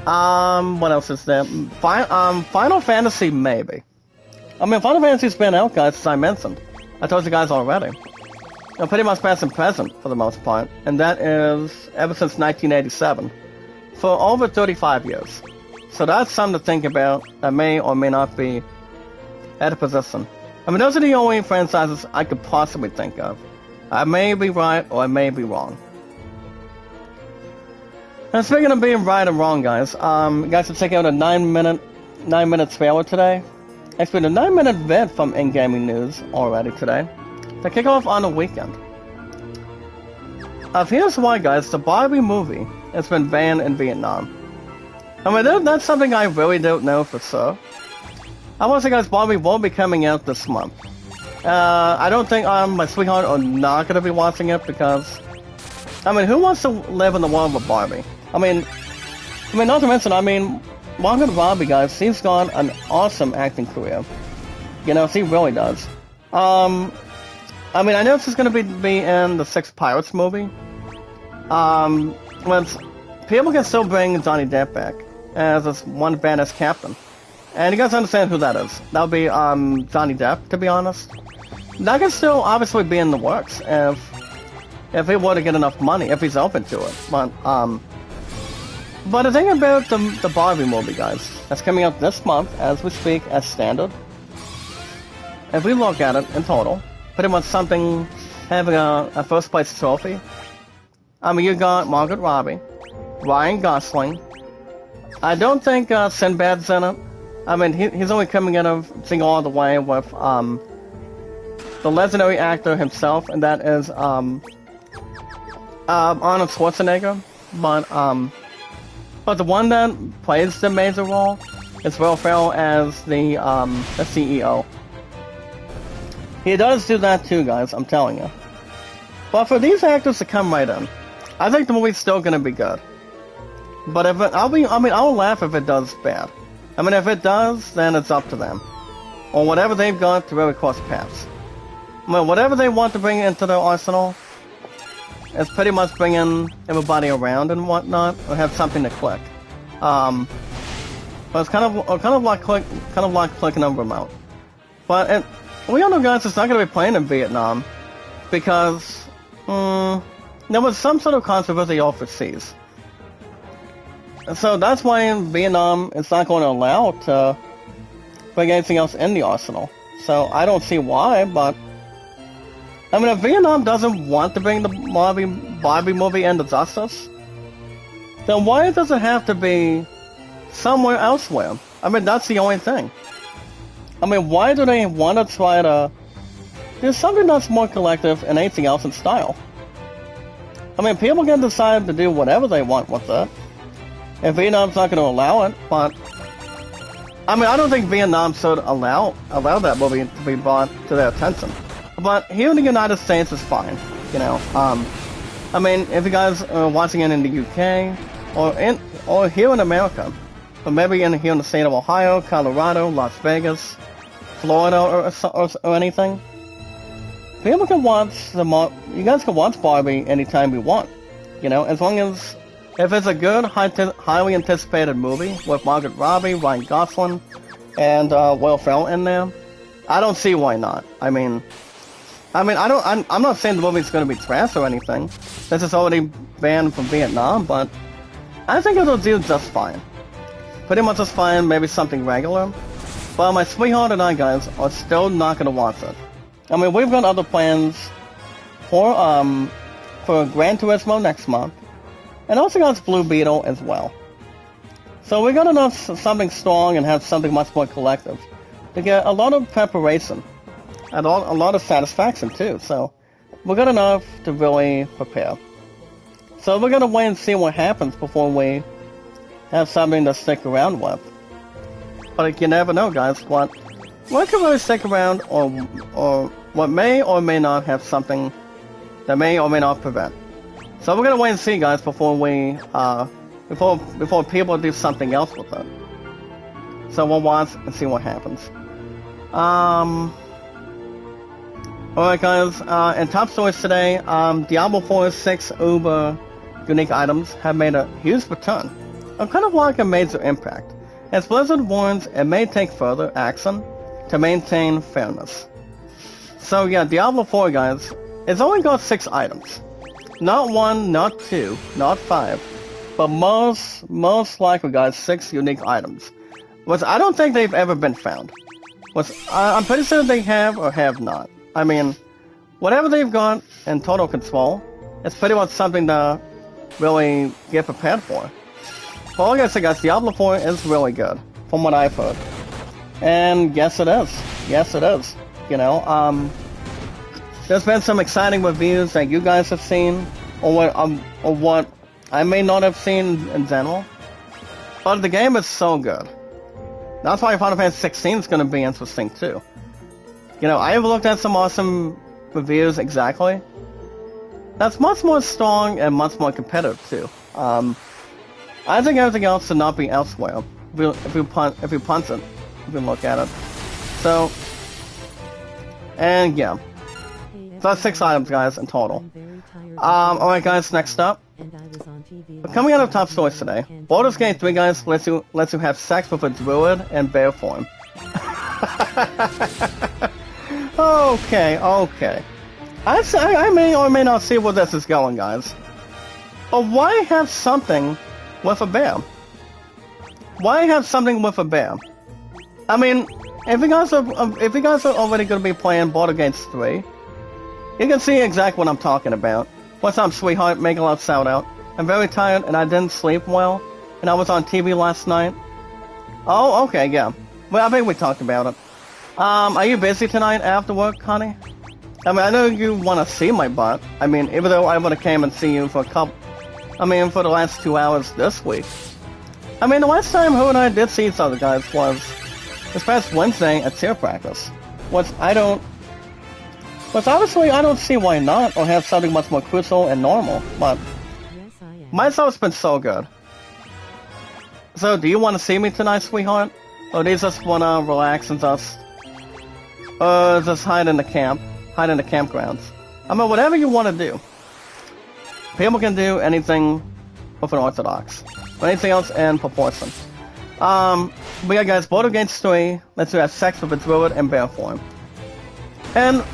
What else is there? Final Fantasy maybe. I mean, Final Fantasy's been out, guys, as I mentioned. I told you guys already. You know, pretty much past and present, for the most part. And that is ever since 1987. For over 35 years. So that's something to think about that may or may not be at a position. I mean, those are the only franchises I could possibly think of. I may be right or I may be wrong. And speaking of being right and wrong, guys, you guys should check out a 9-minute trailer today. It's been a 9-minute vid from in-gaming news already today to kick off on the weekend. Here's why, guys. The Barbie movie has been banned in Vietnam. I mean, that's something I really don't know for sure. I want to say, guys, Barbie will be coming out this month. I don't think my sweetheart are not going to be watching it because, I mean, who wants to live in the world of Barbie? I mean, not to mention, Margot Robbie, guys, she's got an awesome acting career. You know, she really does. I know she's going to be in the 6 Pirates movie. But people can still bring Johnny Depp back as this one badass captain. And you guys understand who that is. That'll be, Johnny Depp, to be honest. That can still obviously be in the works if he were to get enough money, if he's open to it. But the thing about the Barbie movie, guys, that's coming out this month, as we speak, as standard. If we look at it in total, pretty much something having a first place trophy. You got Margot Robbie, Ryan Gosling. I don't think Sinbad's in it. He's only coming in of single all the way with the legendary actor himself, and that is Arnold Schwarzenegger. But the one that plays the major role is Will Ferrell as the CEO. He does do that too, guys, I'm telling you. But for these actors to come right in, I think the movie's still gonna be good. But if it, I'll laugh if it does bad. If it does, then it's up to them. Or whatever they've got to really cross paths. Whatever they want to bring into their arsenal, it's pretty much bringing everybody around and whatnot, or have something to click. But it's kind of like clicking a remote. But we all know, guys, it's not going to be playing in Vietnam because there was some sort of controversy overseas. So that's why Vietnam is not going to allow to bring anything else in the arsenal. So I don't see why, but if Vietnam doesn't want to bring the Barbie movie into justice, then why does it have to be somewhere elsewhere? That's the only thing. Why do they want to try to do something that's more collective and anything else in style? People can decide to do whatever they want with it. If Vietnam's not going to allow it, but I don't think Vietnam should allow that movie to be brought to their attention. But here in the United States is fine, you know. If you guys are watching it in the UK or here in America, or maybe here in the state of Ohio, Colorado, Las Vegas, Florida, or anything, people can watch you guys can watch Barbie anytime you want, you know, as long as if it's a good, highly anticipated movie with Margot Robbie, Ryan Gosling, and Will Ferrell in there. I don't see why not. I'm not saying the movie's going to be trash or anything. This is already banned from Vietnam, but I think it'll do just fine. Pretty much just fine, maybe something regular. But my sweetheart and I, guys, are still not going to watch it. We've got other plans for Gran Turismo next month, and also got Blue Beetle as well. So we got enough something strong and have something much more collective to get a lot of preparation and a lot of satisfaction too. So we got enough to really prepare. So we're gonna wait and see what happens before we have something to stick around with. But you never know, guys. What can really stick around, or what may or may not have something that may or may not prevent. So we're gonna wait and see, guys, before we before people do something else with it. So we'll watch and see what happens. Alright, guys. In top stories today, Diablo 4's 6 Uber unique items have made a huge return, kind of like a major impact, as Blizzard warns it may take further action to maintain fairness. So yeah, Diablo 4, guys, it's only got 6 items. Not 1, not 2, not 5, but most likely, guys, 6 unique items, which I don't think they've ever been found. I'm pretty sure they have or have not. Whatever they've got in total control, it's pretty much something to really get prepared for. But like I said, guys, Diablo 4 is really good, from what I've heard. And yes, it is. Yes, it is. You know, there's been some exciting reviews that you guys have seen, or what I may not have seen in general. But the game is so good. That's why Final Fantasy 16 is going to be interesting too. You know, I have looked at some awesome reviews exactly. That's much more strong and much more competitive too. I think everything else should not be elsewhere. If you punch it, if you look at it. So, and yeah. So that's 6 items, guys, in total. Alright, guys, next up. We're coming out of top stories today. Baldur's Gate 3, guys, lets you have sex with a druid in bear form. Okay. I may or may not see where this is going, guys. But why have something with a bear? Why have something with a bear? I mean, if you guys are already going to be playing Baldur's Gate 3, you can see exactly what I'm talking about. What's up, sweetheart? Make a loud shout out. I'm very tired and I didn't sleep well, and I was on TV last night. Oh, okay, yeah. Well, I think we talked about it. Are you busy tonight after work, honey? I mean, I know you want to see my butt. I mean, even though I would have came and see you for for the last 2 hours this week. I mean, the last time who and I did see each other, guys, was this past Wednesday at cheer practice. Which obviously I don't see why not, or have something much more crucial and normal, but myself's been so good. So, do you want to see me tonight, sweetheart? Or do you just want to relax and just hide in the campgrounds? I mean, whatever you want to do. People can do anything with an orthodox. Or anything else in proportion. But yeah, guys, Baldur's Gate 3 lets you have sex with a druid in bear form. And,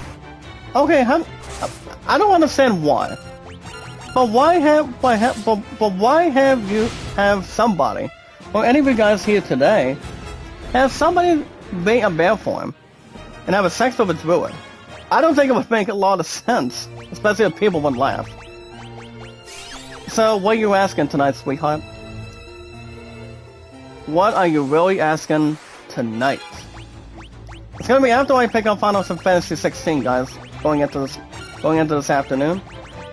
okay, I don't understand why. But why have somebody, or any of you guys here today, have somebody be a bear form and have a sex with a druid? I don't think it would make a lot of sense, especially if people would laugh. So, what are you asking tonight, sweetheart? What are you really asking tonight? It's gonna be after I pick up Final Fantasy 16, guys, going into this afternoon.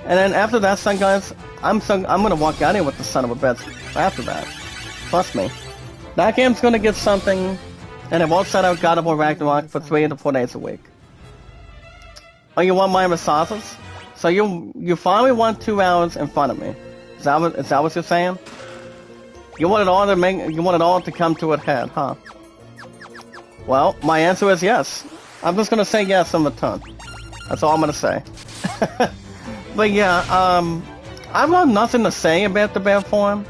And then after that, son, guys, I'm gonna walk out here with the son of a bitch after that. Trust me. That game's gonna get something, and it won't set out God of War Ragnarok for 3 to 4 days a week. Oh, you want my massages? So you finally want 2 hours in front of me. Is that what you're saying? You want it all to come to a head, huh? Well, my answer is yes. I'm just gonna say yes in return. That's all I'm gonna say. But yeah, I've got nothing to say about the bear form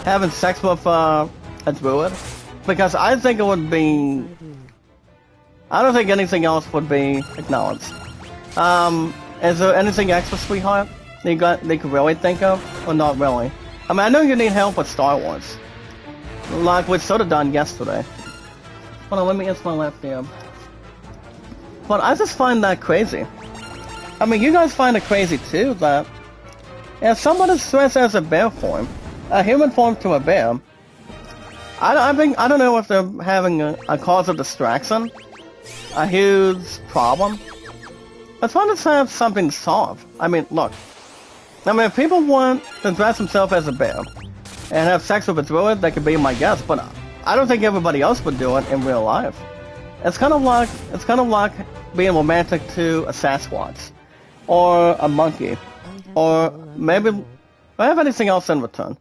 having sex with a druid, because I think it would be. I don't think anything else would be acknowledged. Is there anything extra, sweetheart, they could really think of, or not really? I mean, I know you need help with Star Wars, like we sort of done yesterday. Hold on, let me answer my left ear. But I just find that crazy. I mean, you guys find it crazy too, that if somebody dressed as a bear form, a human form to a bear, I don't know if they're having a cause of distraction, a huge problem. Let's want to have something solved. I mean, look. I mean, if people want to dress themselves as a bear and have sex with a druid, they could be my guest, but I don't think everybody else would do it in real life. It's kind of like being romantic to a Sasquatch, or a monkey, or maybe I have anything else in return.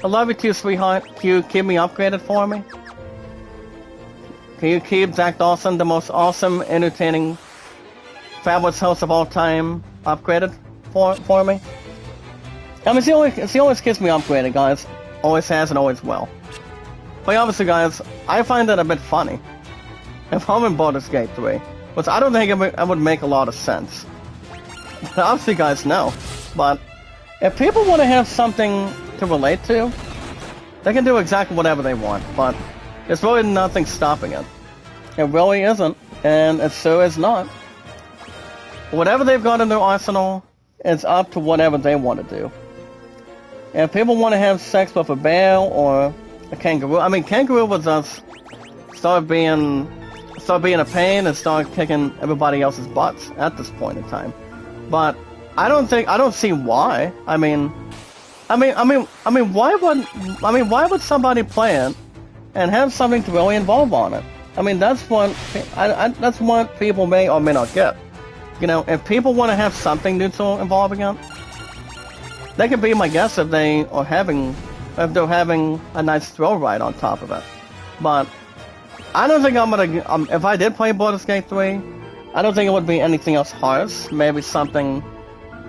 I love you too, sweetheart. Can you keep me upgraded for me? Can you keep Zach Dawson, the most awesome, entertaining, fabulous host of all time, upgraded for me? I mean, she always keeps me upgraded, guys. Always has and always will. But obviously, guys, I find that a bit funny. If I'm in Baldur's Gate 3, which I don't think it would make a lot of sense. But obviously, guys know. But if people want to have something to relate to, they can do exactly whatever they want. But there's really nothing stopping it. It really isn't, and it sure is not. Whatever they've got in their arsenal, it's up to whatever they want to do. If people want to have sex with a bear or a kangaroo, I mean, kangaroo was just start being a pain and start kicking everybody else's butts at this point in time. But I don't see why. I mean, why would somebody play it and have something to really involve on it? I mean, that's what people may or may not get. You know, if people want to have something new to involve again, they can be my guest if they're having a nice thrill ride on top of it. But I don't think I'm gonna. If I did play Baldur's Gate 3, I don't think it would be anything else harsh. Maybe something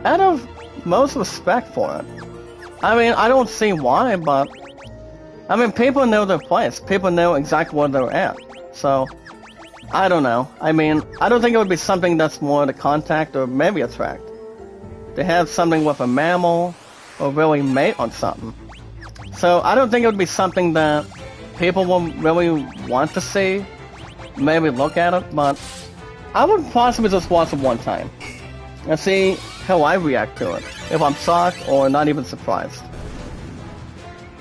out of most respect for it. I mean, I don't see why, but I mean, people know their place. People know exactly where they're at. So I don't know. I mean, I don't think it would be something that's more to contact or maybe attract. To have something with a mammal or really mate on something. So I don't think it would be something that people will really want to see, maybe look at it, but I would possibly just watch it one time and see how I react to it, if I'm shocked or not even surprised.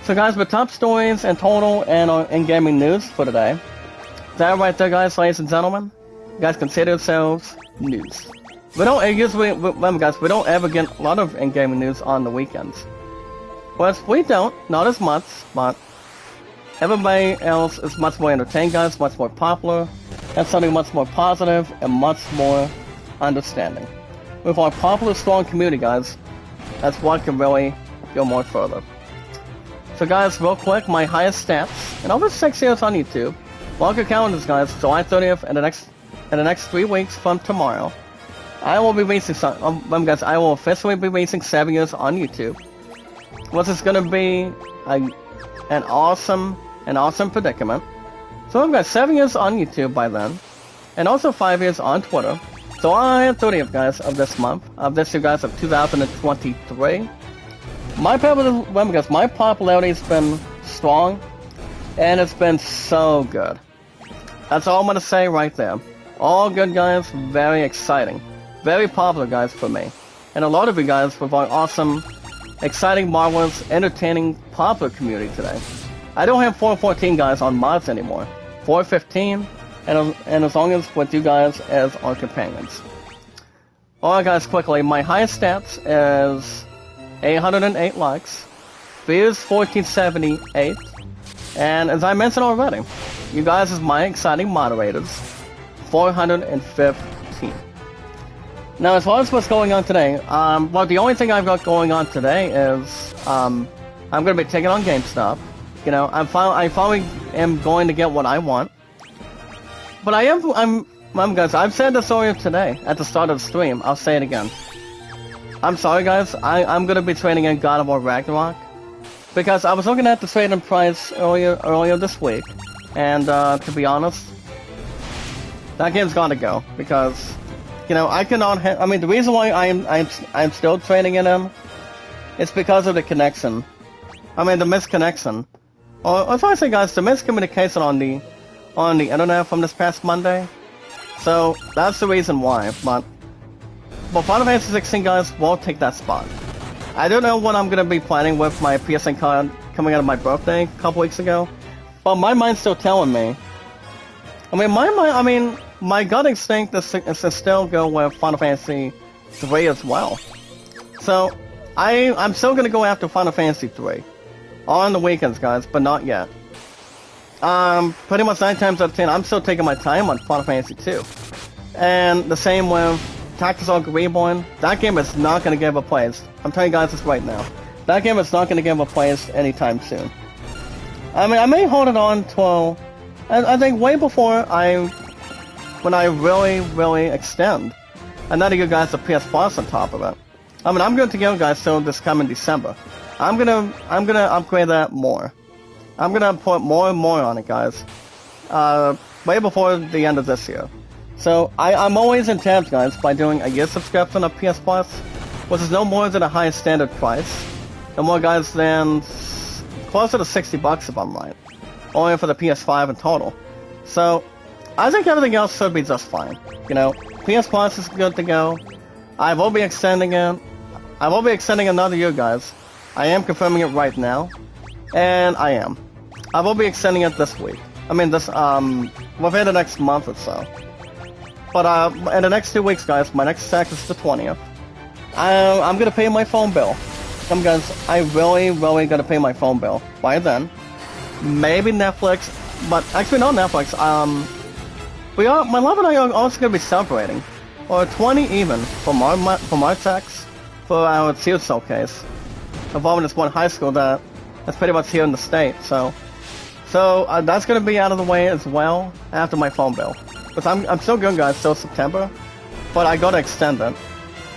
So guys, the top stories in total and in gaming news for today. That right there, guys, ladies and gentlemen, you guys consider yourselves news. We don't remember guys, we don't ever get a lot of in-gaming news on the weekends. Well, we don't, not as much, but everybody else is much more entertained, guys, much more popular, and something much more positive and much more understanding. With our popular, strong community, guys, that's what can really go more further. So guys, real quick, my highest stats in over 6 years on YouTube. Mark your calendars, guys. July 30th and the next 3 weeks from tomorrow, I will be releasing guys. I will officially be releasing 7 years on YouTube. Which is gonna be an awesome predicament. So I've got 7 years on YouTube by then, and also 5 years on Twitter. July 30th, guys, of this month, of this year, guys, of 2023. My popularity has been strong, and it's been so good. That's all I'm gonna say right there. All good, guys, very exciting. Very popular, guys, for me. And a lot of you guys with our awesome, exciting, marvelous, entertaining, popular community today. I don't have 414 guys on mods anymore. 415, and as long as with you guys as our companions. Alright guys, quickly, my highest stats is 808 likes, views 1478, and as I mentioned already, you guys as my exciting moderators, 415. Now as far as what's going on today, well the only thing I've got going on today is, I'm gonna be taking on GameStop. You know, I finally am going to get what I want. But guys, I've said this earlier today, at the start of the stream, I'll say it again. I'm sorry guys, I'm gonna be trading in God of War Ragnarok. Because I was looking at the trading price earlier this week, and to be honest, that game's gotta go, because, you know, I cannot I mean, the reason why I'm still trading in him, it's because of the connection. I mean, the misconnection. Or, as I say guys, the miscommunication on the internet from this past Monday. So, that's the reason why, but Final Fantasy 16 guys will take that spot. I don't know what I'm gonna be planning with my PSN card coming out of my birthday a couple weeks ago, but my mind's still telling me. My gut instinct is to still go with Final Fantasy 3 as well. So, I'm still gonna go after Final Fantasy 3. On the weekends, guys, but not yet. Pretty much 9 times out of 10, I'm still taking my time on Final Fantasy 2. And the same with Tactics Ogre Reborn. That game is not gonna get replaced. I'm telling you guys this right now. That game is not gonna get replaced anytime soon. I mean, I may hold it on till, I think way before when I really extend. And then I give you guys a PS Plus on top of it. I mean, I'm going to give guys till this coming December. I'm gonna upgrade that more. I'm gonna put more and more on it, guys. Way before the end of this year. So I'm always in tabs, guys, by doing a year subscription of PS Plus, which is no more than a high standard price. No more, guys, than closer to $60 if I'm right. Only for the PS5 in total. So I think everything else should be just fine. You know, PS Plus is good to go. I will be extending it. I will be extending another year, guys. I am confirming it right now. And I will be extending it this week. I mean, this, within the next month or so. But, in the next 2 weeks, guys, my next sack is the 20th. I'm gonna pay my phone bill. Guys, I really gonna pay my phone bill by then. Maybe Netflix, but actually not Netflix. My love and I are also gonna be celebrating, or 20 even, from our tax, for our Sears showcase, involving this one high school that's pretty much here in the state. So that's gonna be out of the way as well after my phone bill. Because I'm still good, guys, till September, but I gotta extend it.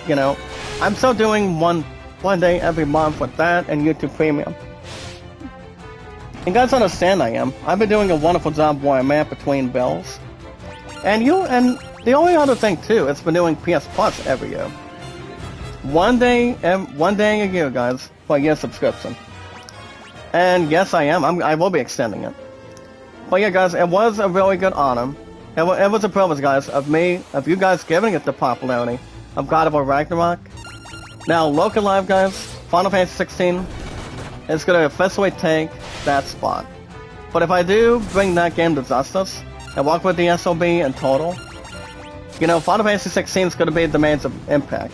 You know, I'm still doing one day every month with that and YouTube Premium. And guys understand I am. I've been doing a wonderful job where I'm at between bills. And the only other thing too, it's been doing PS Plus every year. One day a year, guys, for a year subscription. And yes, I am. I will be extending it. But yeah, guys, it was a really good honor. It was a privilege, guys, of you guys giving it the popularity of God of War Ragnarok. Now, Local Live, guys, Final Fantasy 16 is going to officially take that spot. But if I do bring that game to justice, and walk with the SOB in total, you know, Final Fantasy 16 is going to be the main impact.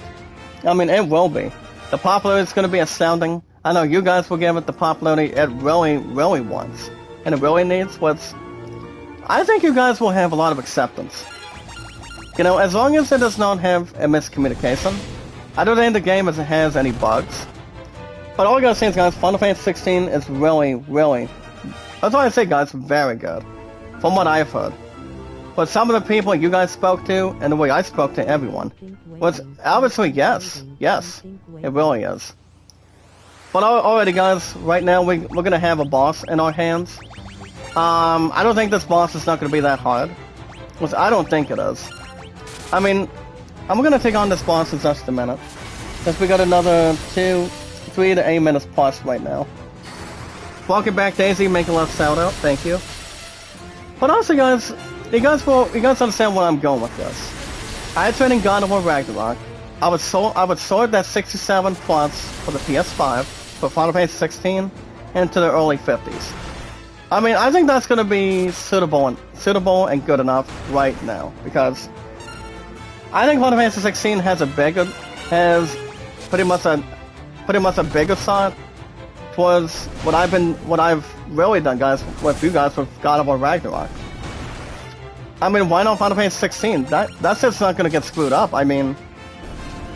I mean, it will be. The popularity is going to be astounding. I know you guys will give it the popularity it really wants. And it really needs I think you guys will have a lot of acceptance. You know, as long as it does not have a miscommunication, I don't think the game has any bugs. But all I gotta say is, guys, Final Fantasy 16 is really, that's why I say, guys, very good. From what I've heard. But some of the people you guys spoke to, and the way I spoke to everyone, was obviously yes, it really is. But already, guys, right now we're gonna have a boss in our hands. I don't think this boss is not gonna be that hard. Which I don't think it is. I mean, I'm gonna take on this boss in just a minute. Since we got another 3 to 8 minutes plus right now. Welcome back, Daisy, make a left shout out, thank you. But also, guys, you guys understand where I'm going with this. I tried in God of War Ragnarok. I would sort that 67 plus for the PS5 for Final Fantasy 16 into the early 50s. I mean, I think that's gonna be suitable and good enough right now, because I think Final Fantasy 16 has pretty much a bigger side towards what I've really done, guys, with you guys with God of War Ragnarok. I mean, why not Final Fantasy 16? That's just not gonna get screwed up. I mean,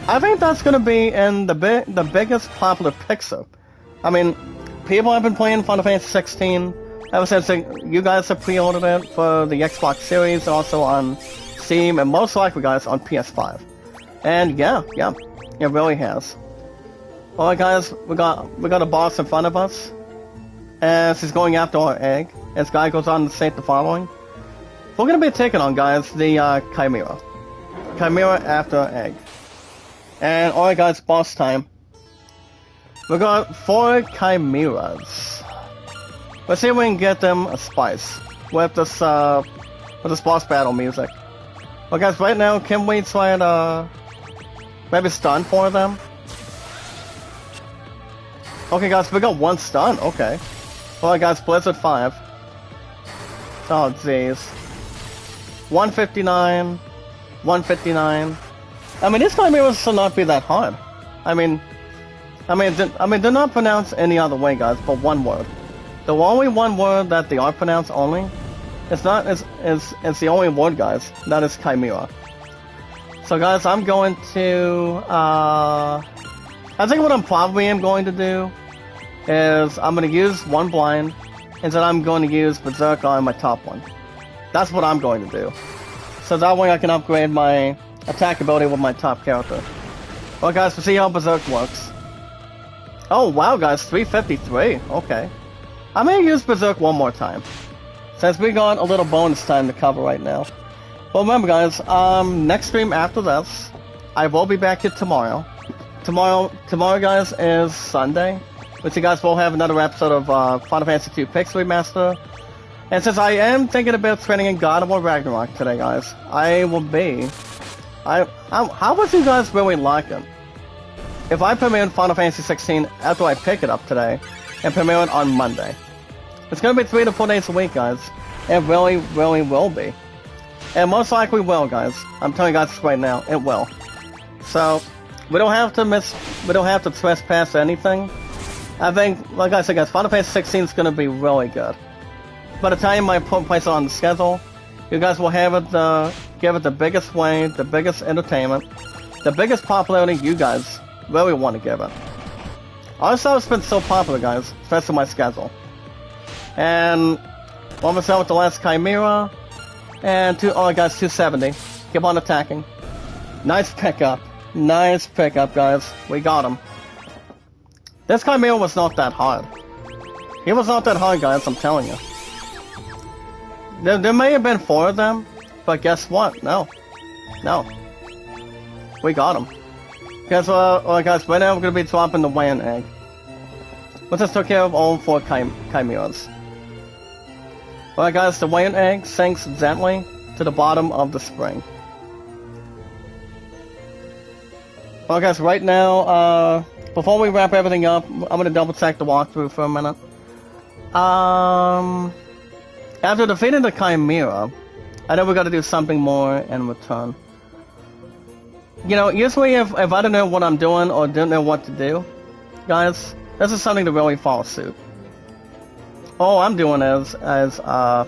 I think that's gonna be in the biggest popular picture. I mean, people have been playing Final Fantasy 16 ever since you guys have pre-ordered it for the Xbox Series, also on Steam, and most likely, guys, on PS5. And yeah, it really has. Alright, guys, we got a boss in front of us, as he's going after our egg. This guy goes on to state the following: we're gonna be taking on, guys, the Chimera after egg. And alright, guys, boss time. We got 4 Chimeras. Let's see if we can get them a spice with this boss battle music. Well, guys, right now, can we try and maybe stun for them? Okay, guys, we got 1 stun. Okay. Alright, guys, Blizzard 5. Oh, jeez. 159. 159. I mean, these chimeras should not be that hard. I mean, they're not pronounced any other way, guys, but one word. The only one word that they are pronounced only, it's the only word, guys, that is Chimera. So, guys, I'm going to, I think what I'm probably going to do is I'm going to use 1 blind, and then I'm going to use Berserk on my top one. That's what I'm going to do. So that way I can upgrade my attack ability with my top character. Well, guys, we'll see how Berserk works. Oh, wow, guys, 353. Okay. I'm going to use Berserk one more time, since we got a little bonus time to cover right now. But remember, guys, next stream after this, I will be back here tomorrow. Tomorrow, guys, is Sunday, which you guys will have another episode of Final Fantasy 2 Pix Remaster. And since I am thinking about training in God of War Ragnarok today, guys, I will be... how would you guys really like it if I premiere Final Fantasy 16 after I pick it up today, and premiere it on Monday? It's gonna be 3 to 4 days a week, guys. It really, really will be. It most likely will, guys. I'm telling you guys right now, it will. So, we don't have to trespass anything. I think, like I said, guys, Final Fantasy 16 is gonna be really good. By the time I place it on the schedule, you guys will have it, give it the biggest way, the biggest entertainment, the biggest popularity you guys really want to give it. Also, it's been so popular, guys, especially my schedule. And almost done with the last Chimera, and guys, 270. Keep on attacking. Nice pickup, guys. We got him. This Chimera was not that hard. He was not that hard, guys. I'm telling you. There may have been 4 of them, but guess what? No. We got him. Guys, guys, right now we're gonna be dropping the Wayne egg. We just took care of all 4 chimeras. Alright, guys, the Wayne egg sinks gently to the bottom of the spring. Alright, guys, right now, before we wrap everything up, I'm gonna double check the walkthrough for a minute. After defeating the Chimera, I know we gotta do something more in return. You know, usually if I don't know what I'm doing or don't know what to do, guys, this is something to really follow suit. All I'm doing is well,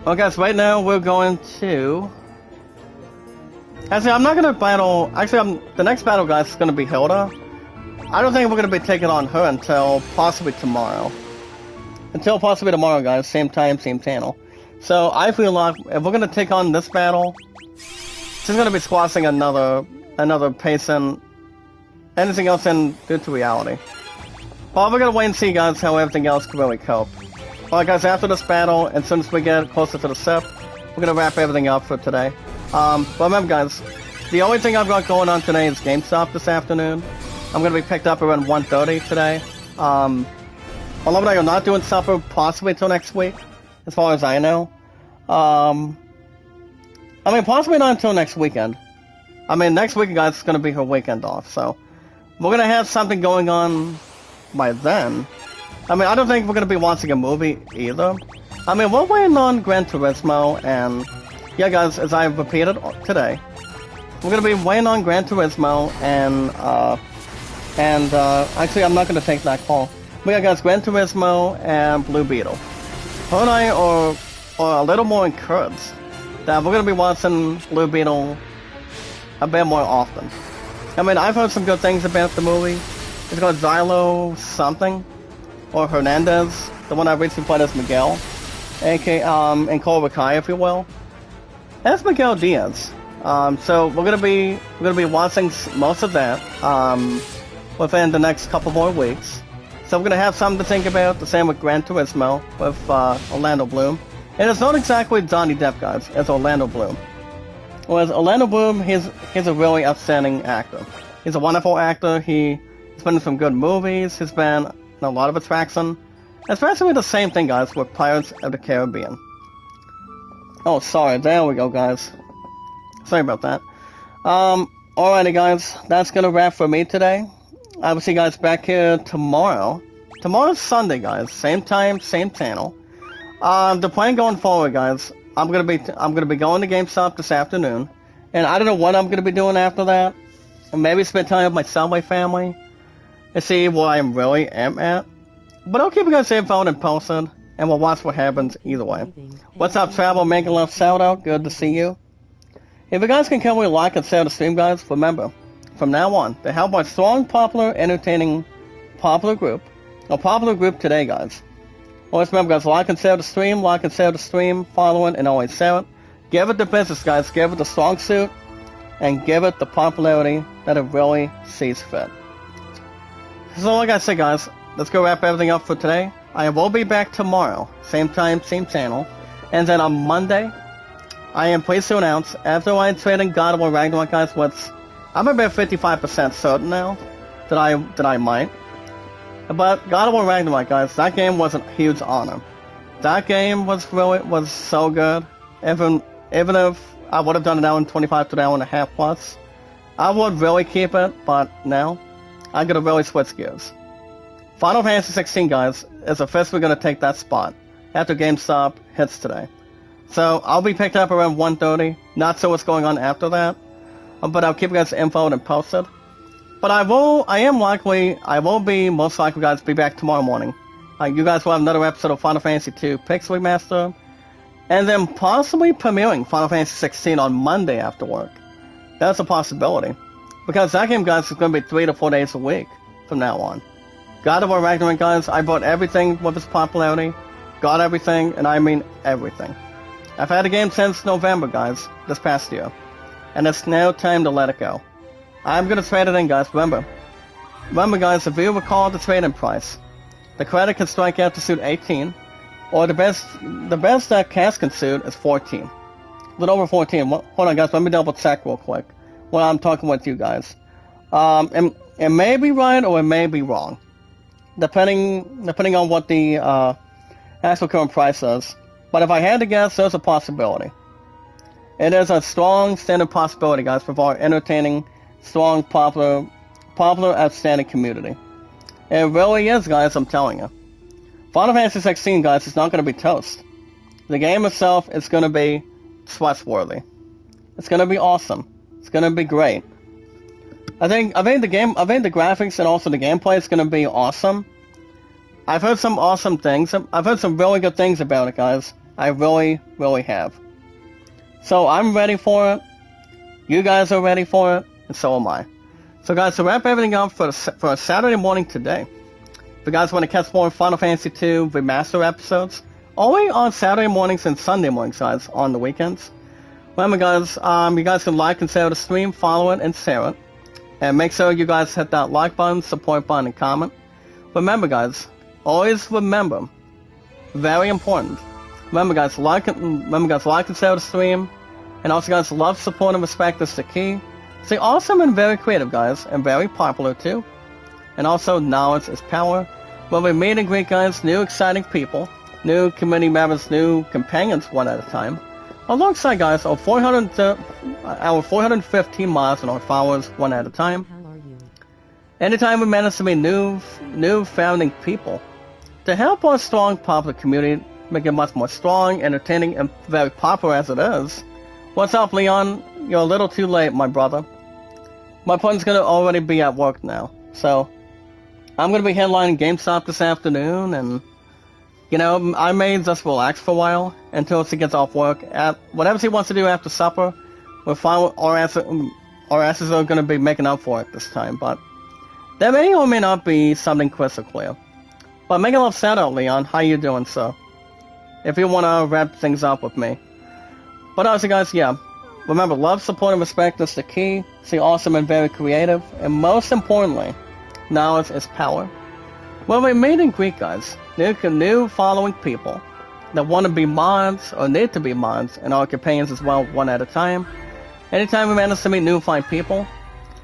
guys, right now we're going to... Actually, I'm not gonna battle... Actually, the next battle, guys, is gonna be Hilda. I don't think we're gonna be taking on her until possibly tomorrow. Guys, same time, same channel. So I feel like if we're gonna take on this battle, she's gonna be squashing another patient, anything else in due to reality. But we're gonna wait and see, guys, how everything else can really cope. Alright, guys, after this battle, as soon as we get closer to the SIP, we're gonna wrap everything up for today. But remember, guys, the only thing I've got going on today is GameStop this afternoon. I'm gonna be picked up around 1:30 today. Although I'm not doing supper possibly till next week, as far as I know. I mean, possibly not until next weekend. I mean, next week, guys, is gonna be her weekend off, so we're gonna have something going on by then. I mean, I don't think we're gonna be watching a movie either. I mean, we're waiting on Gran Turismo, and yeah, guys, as I've repeated today, we're gonna be waiting on Gran Turismo, and actually, I'm not gonna take that call. We got, guys, Gran Turismo and Blue Beetle. Her and I are a little more encouraged that we're gonna be watching Blue Beetle a bit more often. I mean, I've heard some good things about the movie. It's called Xylo something, or Hernandez, the one I recently played as Miguel, aka and Cobra Kai, if you will. That's Miguel Diaz. So we're gonna be watching most of that within the next couple more weeks. So we're gonna have something to think about. The same with Gran Turismo with Orlando Bloom. And it's not exactly Johnny Depp, guys. It's Orlando Bloom. Whereas Orlando Bloom, he's a really outstanding actor. He's a wonderful actor. He's been in some good movies. He's been in a lot of attraction. Especially the same thing, guys, with Pirates of the Caribbean. Oh, sorry. There we go, guys. Sorry about that. Alrighty, guys. That's gonna wrap for me today. I will see you guys back here tomorrow. Tomorrow's Sunday, guys. Same time, same channel. The plan going forward, guys, I'm gonna be going to GameStop this afternoon, and I don't know what I'm gonna be doing after that. Maybe spend time with my Subway family and see where I really am at. But I'll keep you guys info and posted, and we'll watch what happens either way. What's up, Travel? Making love shout out. Good to see you. If you guys can come with like and share the stream, guys, remember, from now on, to help our strong, popular, entertaining, popular group today, guys. Always remember, guys, like and share the stream, follow it, and always share it. Give it the business, guys. Give it the strong suit, and give it the popularity that it really sees fit. So, like I said, guys, let's go wrap everything up for today. I will be back tomorrow, same time, same channel. And then on Monday, I am pleased to announce, after I trade in God of War Ragnarok, guys, I'm about 55% certain now that I might. But God of War Ragnarok, guys, that game was a huge honor. That game was so good. Even if I would have done an hour and 25 to an hour and a half plus, I would really keep it. But now, I gotta really switch gears. Final Fantasy 16, guys, is officially going to take that spot after GameStop hits today. So I'll be picked up around 1:30. Not sure what's going on after that, but I'll keep you guys infoed and posted. But I will be most likely, guys, be back tomorrow morning. You guys will have another episode of Final Fantasy 2 Pixel Remaster, and then possibly premiering Final Fantasy 16 on Monday after work. That's a possibility. Because that game, guys, is going to be 3 to 4 days a week from now on. God of War Ragnarok, guys, I bought everything with its popularity. Got everything, and I mean everything. I've had the game since November, guys, this past year. And it's now time to let it go. I'm going to trade it in, guys, remember, guys, if you recall the trade-in price, the credit can strike out to suit 18, or the best that cash can suit is 14. A little over 14. Hold on, guys, let me double check real quick while I'm talking with you guys. It may be right or it may be wrong, depending on what the actual current price is. But if I had to guess, there's a possibility. It is a strong, standard possibility, guys, for our entertaining, strong, popular, outstanding community. It really is, guys, I'm telling you. Final Fantasy 16, guys, is not going to be toast. The game itself is going to be sweat-worthy. It's going to be awesome. It's going to be great. I think the graphics and also the gameplay is going to be awesome. I've heard some awesome things. I've heard some really good things about it, guys. I really, really have. So I'm ready for it. You guys are ready for it, and so am I. So, guys, to wrap everything up for a Saturday morning today, if you guys want to catch more Final Fantasy 2 Remaster episodes, only on Saturday mornings and Sunday mornings, guys, on the weekends. Remember, guys, you guys can like and share the stream, follow it, and share it. And make sure you guys hit that like button, support button, and comment. Remember, guys, always remember, very important. Remember, guys, like and share the stream. And also, guys, love, support, and respect is the key. Stay awesome and very creative, guys, and very popular, too. And also, knowledge is power. When we meet and greet, guys, new exciting people, new community members, new companions one at a time. Alongside, guys, our 415 miles and our followers one at a time. Anytime we manage to meet new founding people, to help our strong popular community make it much more strong, entertaining, and very popular as it is. What's up, Leon? You're a little too late, my brother. My partner's gonna already be at work now, so I'm gonna be headlining GameStop this afternoon, and I may just relax for a while until she gets off work. At whatever she wants to do after supper, we're fine. Our asses are gonna be making up for it this time, but there may or may not be something crystal clear. But make a love shout out, Leon. How you doing, sir? If you wanna wrap things up with me. But also, guys, yeah. Remember, love, support, and respect is the key. Stay awesome and very creative. And most importantly, knowledge is power. When we meet and greet, guys, new following people that want to be mods or need to be mods and our companions as well, one at a time. Anytime we manage to meet new fine people,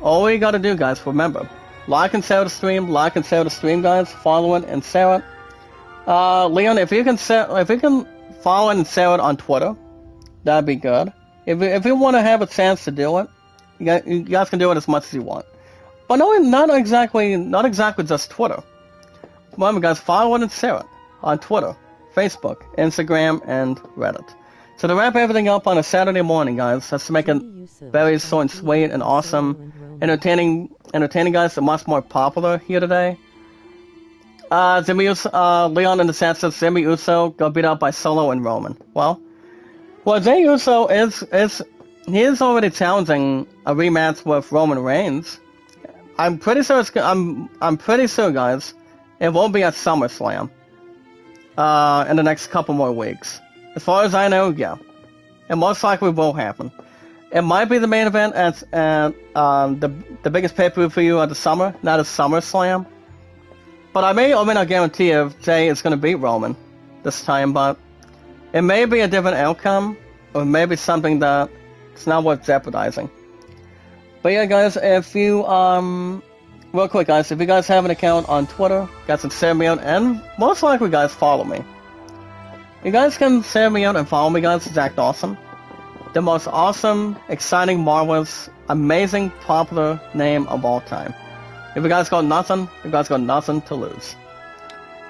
all we gotta do, guys, remember, like and share the stream, guys, follow it and share it. Leon, if you can follow it and share it on Twitter, that'd be good. If you want to have a chance to do it, you guys can do it as much as you want. But no, not exactly just Twitter. Remember, guys, follow it and share it on Twitter, Facebook, Instagram, and Reddit. So to wrap everything up on a Saturday morning, guys, let's make it very short and sweet and awesome, entertaining, guys, and much more popular here today. Leon in the chat says Jimmy Uso got beat up by Solo and Roman. Well, Jey Uso is already challenging a rematch with Roman Reigns. I'm pretty sure guys, it won't be at SummerSlam. In the next couple more weeks. As far as I know, yeah. It most likely will happen. It might be the main event at the biggest pay-per-view for you of the summer, not at SummerSlam. But I may or may not guarantee if Jey is going to beat Roman this time, but it may be a different outcome, or maybe something that it's not worth jeopardizing. But yeah, guys, if you, real quick, guys, if you guys have an account on Twitter, guys can share me out, and most likely, guys, follow me. You guys can share me out and follow me, guys, it's Act Awesome. The most awesome, exciting, marvelous, amazing, popular name of all time. If you guys got nothing, you guys got nothing to lose.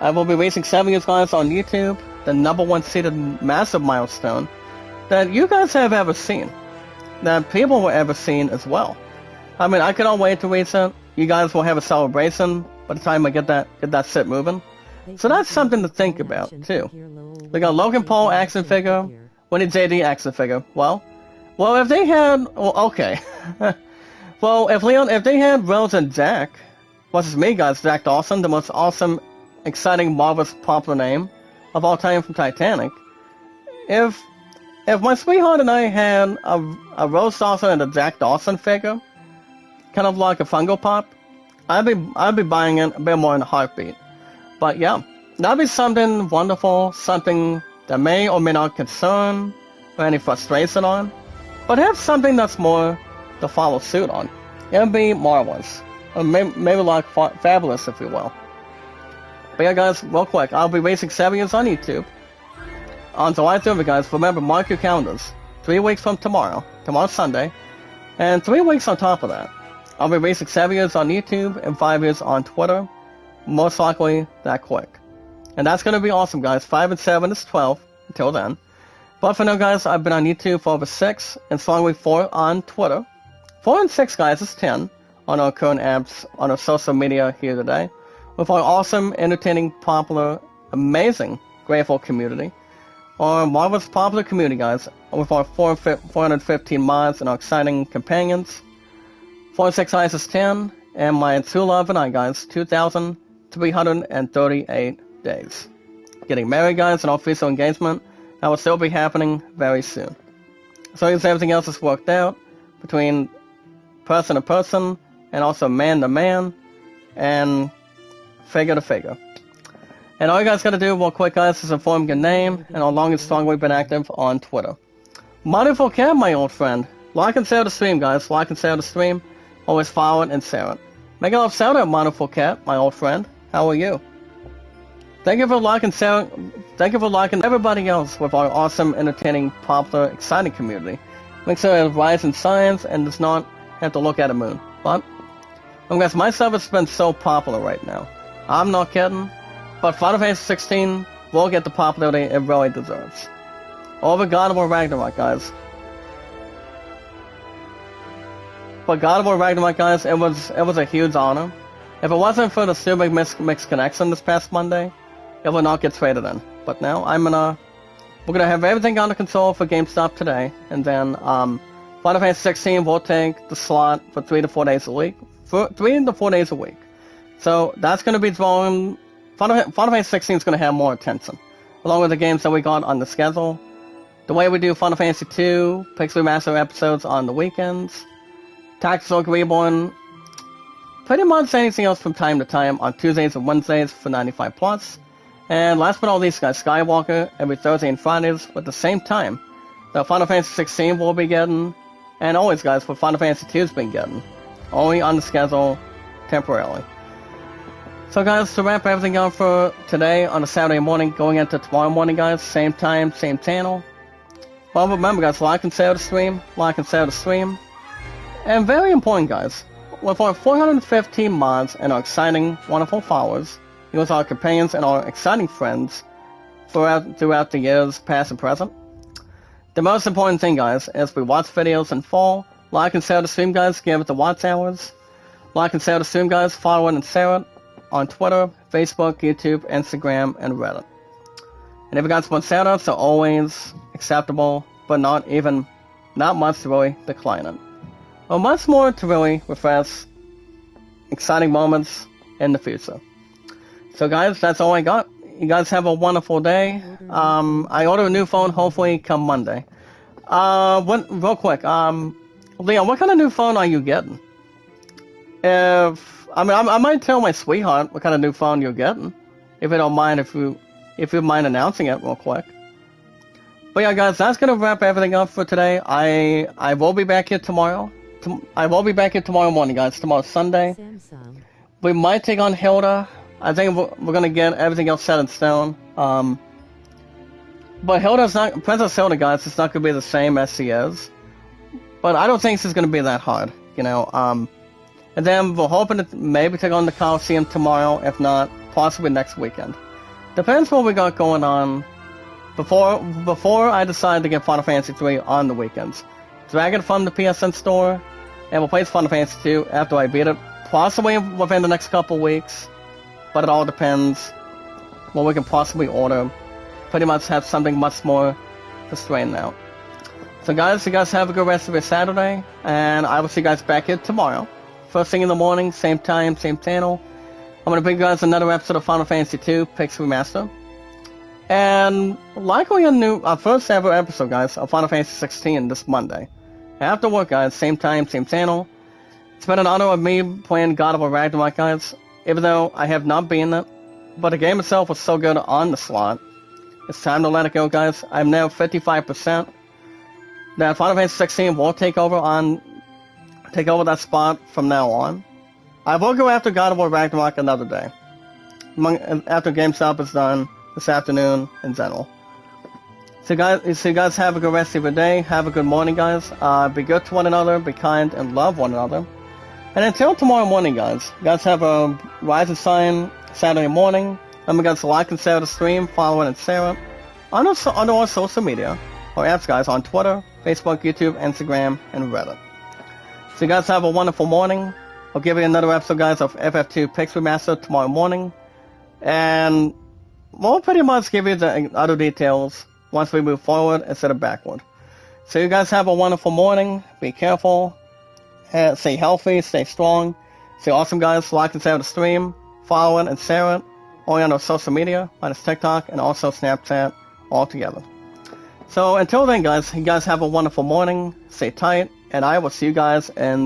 I will be racing 7 years, guys, on YouTube, the #1 seeded massive milestone that you guys have ever seen, that people will ever seen as well. I mean, I cannot wait to race it. You guys will have a celebration by the time I get that set moving. So that's something to think about too. We got Logan Paul action figure, Winnie JD action figure. Well, if they had, okay. Well, if they had Rose and Jack, versus me, guys, Jack Dawson, the most awesome, exciting, marvelous, popular name of all time from Titanic. If my sweetheart and I had a Rose Dawson and a Jack Dawson figure, kind of like a Funko Pop, I'd be buying it a bit more in a heartbeat. But yeah, that'd be something wonderful, something that may or may not concern or any frustration on, but have something that's more to follow suit on. It'd be marvelous, or maybe like fabulous, if you will. But yeah, guys, real quick, I'll be racing 7 years on YouTube on July 3rd, guys. Remember, mark your calendars. 3 weeks from tomorrow Sunday, and 3 weeks on top of that. I'll be racing 7 years on YouTube and 5 years on Twitter, most likely that quick. And that's going to be awesome, guys. 5 and 7 is 12 until then. But for now, guys, I've been on YouTube for over 6 and strongly 4 on Twitter. 4 and 6, guys, is 10 on our current apps, on our social media here today. With our awesome, entertaining, popular, amazing, grateful community. Our marvelous, popular community, guys, with our 415 mods and our exciting companions. 46 eyes is 10, and my true love and I, guys, 2,338 days. Getting married, guys, and our official engagement, that will still be happening very soon. So as everything else is worked out, between person to person, and also man to man, and figure to figure. And all you guys gotta do real quick, guys, is inform your name, and how long and strong we've been active on Twitter. Wonderful Cat, my old friend. Like and share the stream, guys. Like and share the stream. Always follow it and share it. Make a love shout out, Wonderful Cat, my old friend. How are you? Thank you for liking, everybody else with our awesome, entertaining, popular, exciting community. Make sure it rises in science and does not have to look at a moon. But, guys, my stuff has been so popular right now. I'm not kidding. But Final Fantasy 16 will get the popularity it really deserves. Over God of War Ragnarok, guys. But God of War Ragnarok, guys, it was a huge honor. If it wasn't for the stupid mixed connection this past Monday, it would not get traded in. But now we're gonna have everything under control for GameStop today, and then Final Fantasy 16 will take the slot for 3 to 4 days a week. For 3 to 4 days a week. So that's gonna be drawing. Final Fantasy 16 is gonna have more attention, along with the games that we got on the schedule. The way we do Final Fantasy 2 Pixel Remaster episodes on the weekends. Tactical Reborn, pretty much anything else from time to time on Tuesdays and Wednesdays for 95+. And last but not least, guys, Skywalker every Thursday and Fridays with the same time that Final Fantasy 16 will be getting, and always, guys, what Final Fantasy 2's been getting. Only on the schedule, temporarily. So, guys, to wrap everything up for today on a Saturday morning, going into tomorrow morning, guys, same time, same channel. Well, remember, guys, like and share the stream, And very important, guys, with our 415 mods and our exciting, wonderful followers, with our companions and our exciting friends throughout the years, past and present. The most important thing, guys, is we watch videos in full, like and share the stream, guys, give it the watch hours. Like and share the stream, guys, follow it and share it on Twitter, Facebook, YouTube, Instagram, and Reddit. And if you guys want shoutouts, are always acceptable, but not much to really decline it. Or much more to really refresh exciting moments in the future. So, guys, that's all I got. You guys have a wonderful day. I order a new phone, hopefully come Monday. Real quick, Leon, what kind of new phone are you getting? I might tell my sweetheart what kind of new phone you're getting, if you don't mind, if you mind announcing it real quick. But yeah, guys, that's gonna wrap everything up for today. I will be back here tomorrow. I will be back here tomorrow morning, guys. Tomorrow's Sunday. Samsung. We might take on Hilda. I think we're gonna get everything else set in stone. But Princess Hilda, guys, it's not gonna be the same as she is. But I don't think she's gonna be that hard, you know. And then we're hoping to maybe take on the Coliseum tomorrow, if not, possibly next weekend. Depends what we got going on. Before I decide to get Final Fantasy 3 on the weekends. Drag it from the PSN store, and we'll play Final Fantasy 2 after I beat it. Possibly within the next couple weeks, but it all depends what we can possibly order. Pretty much have something much more to strain out. So guys, you guys have a good rest of your Saturday, and I will see you guys back here tomorrow. First thing in the morning, same time, same channel. I'm going to bring you guys another episode of Final Fantasy 2 Pix Remaster. And likely our first ever episode, guys, of Final Fantasy 16 this Monday. After work, guys, same time, same channel. It's been an honor of me playing God of War Ragnarok, guys, even though I have not been it. But the game itself was so good on the slot. It's time to let it go, guys. I'm now 55%. That Final Fantasy 16 will take over that spot from now on. I will go after God of War Ragnarok another day. After GameStop is done this afternoon in general. So you guys have a good rest of your day. Have a good morning, guys. Be good to one another, be kind, and love one another. And until tomorrow morning, guys, you guys have a rising sign Saturday morning. Remember, guys, to like and share the stream, follow it and share it on our social media, or apps, guys, on Twitter, Facebook, YouTube, Instagram, and Reddit. So you guys have a wonderful morning. I'll give you another episode, guys, of FF2 Pix Remaster tomorrow morning. And we'll pretty much give you the other details once we move forward instead of backward. So you guys have a wonderful morning. Be careful. Stay healthy. Stay strong. Stay awesome, guys. Like and share the stream. Follow it and share it. Only on our social media, minus TikTok, and also Snapchat, all together. So until then, guys, you guys have a wonderful morning. Stay tight. And I will see you guys in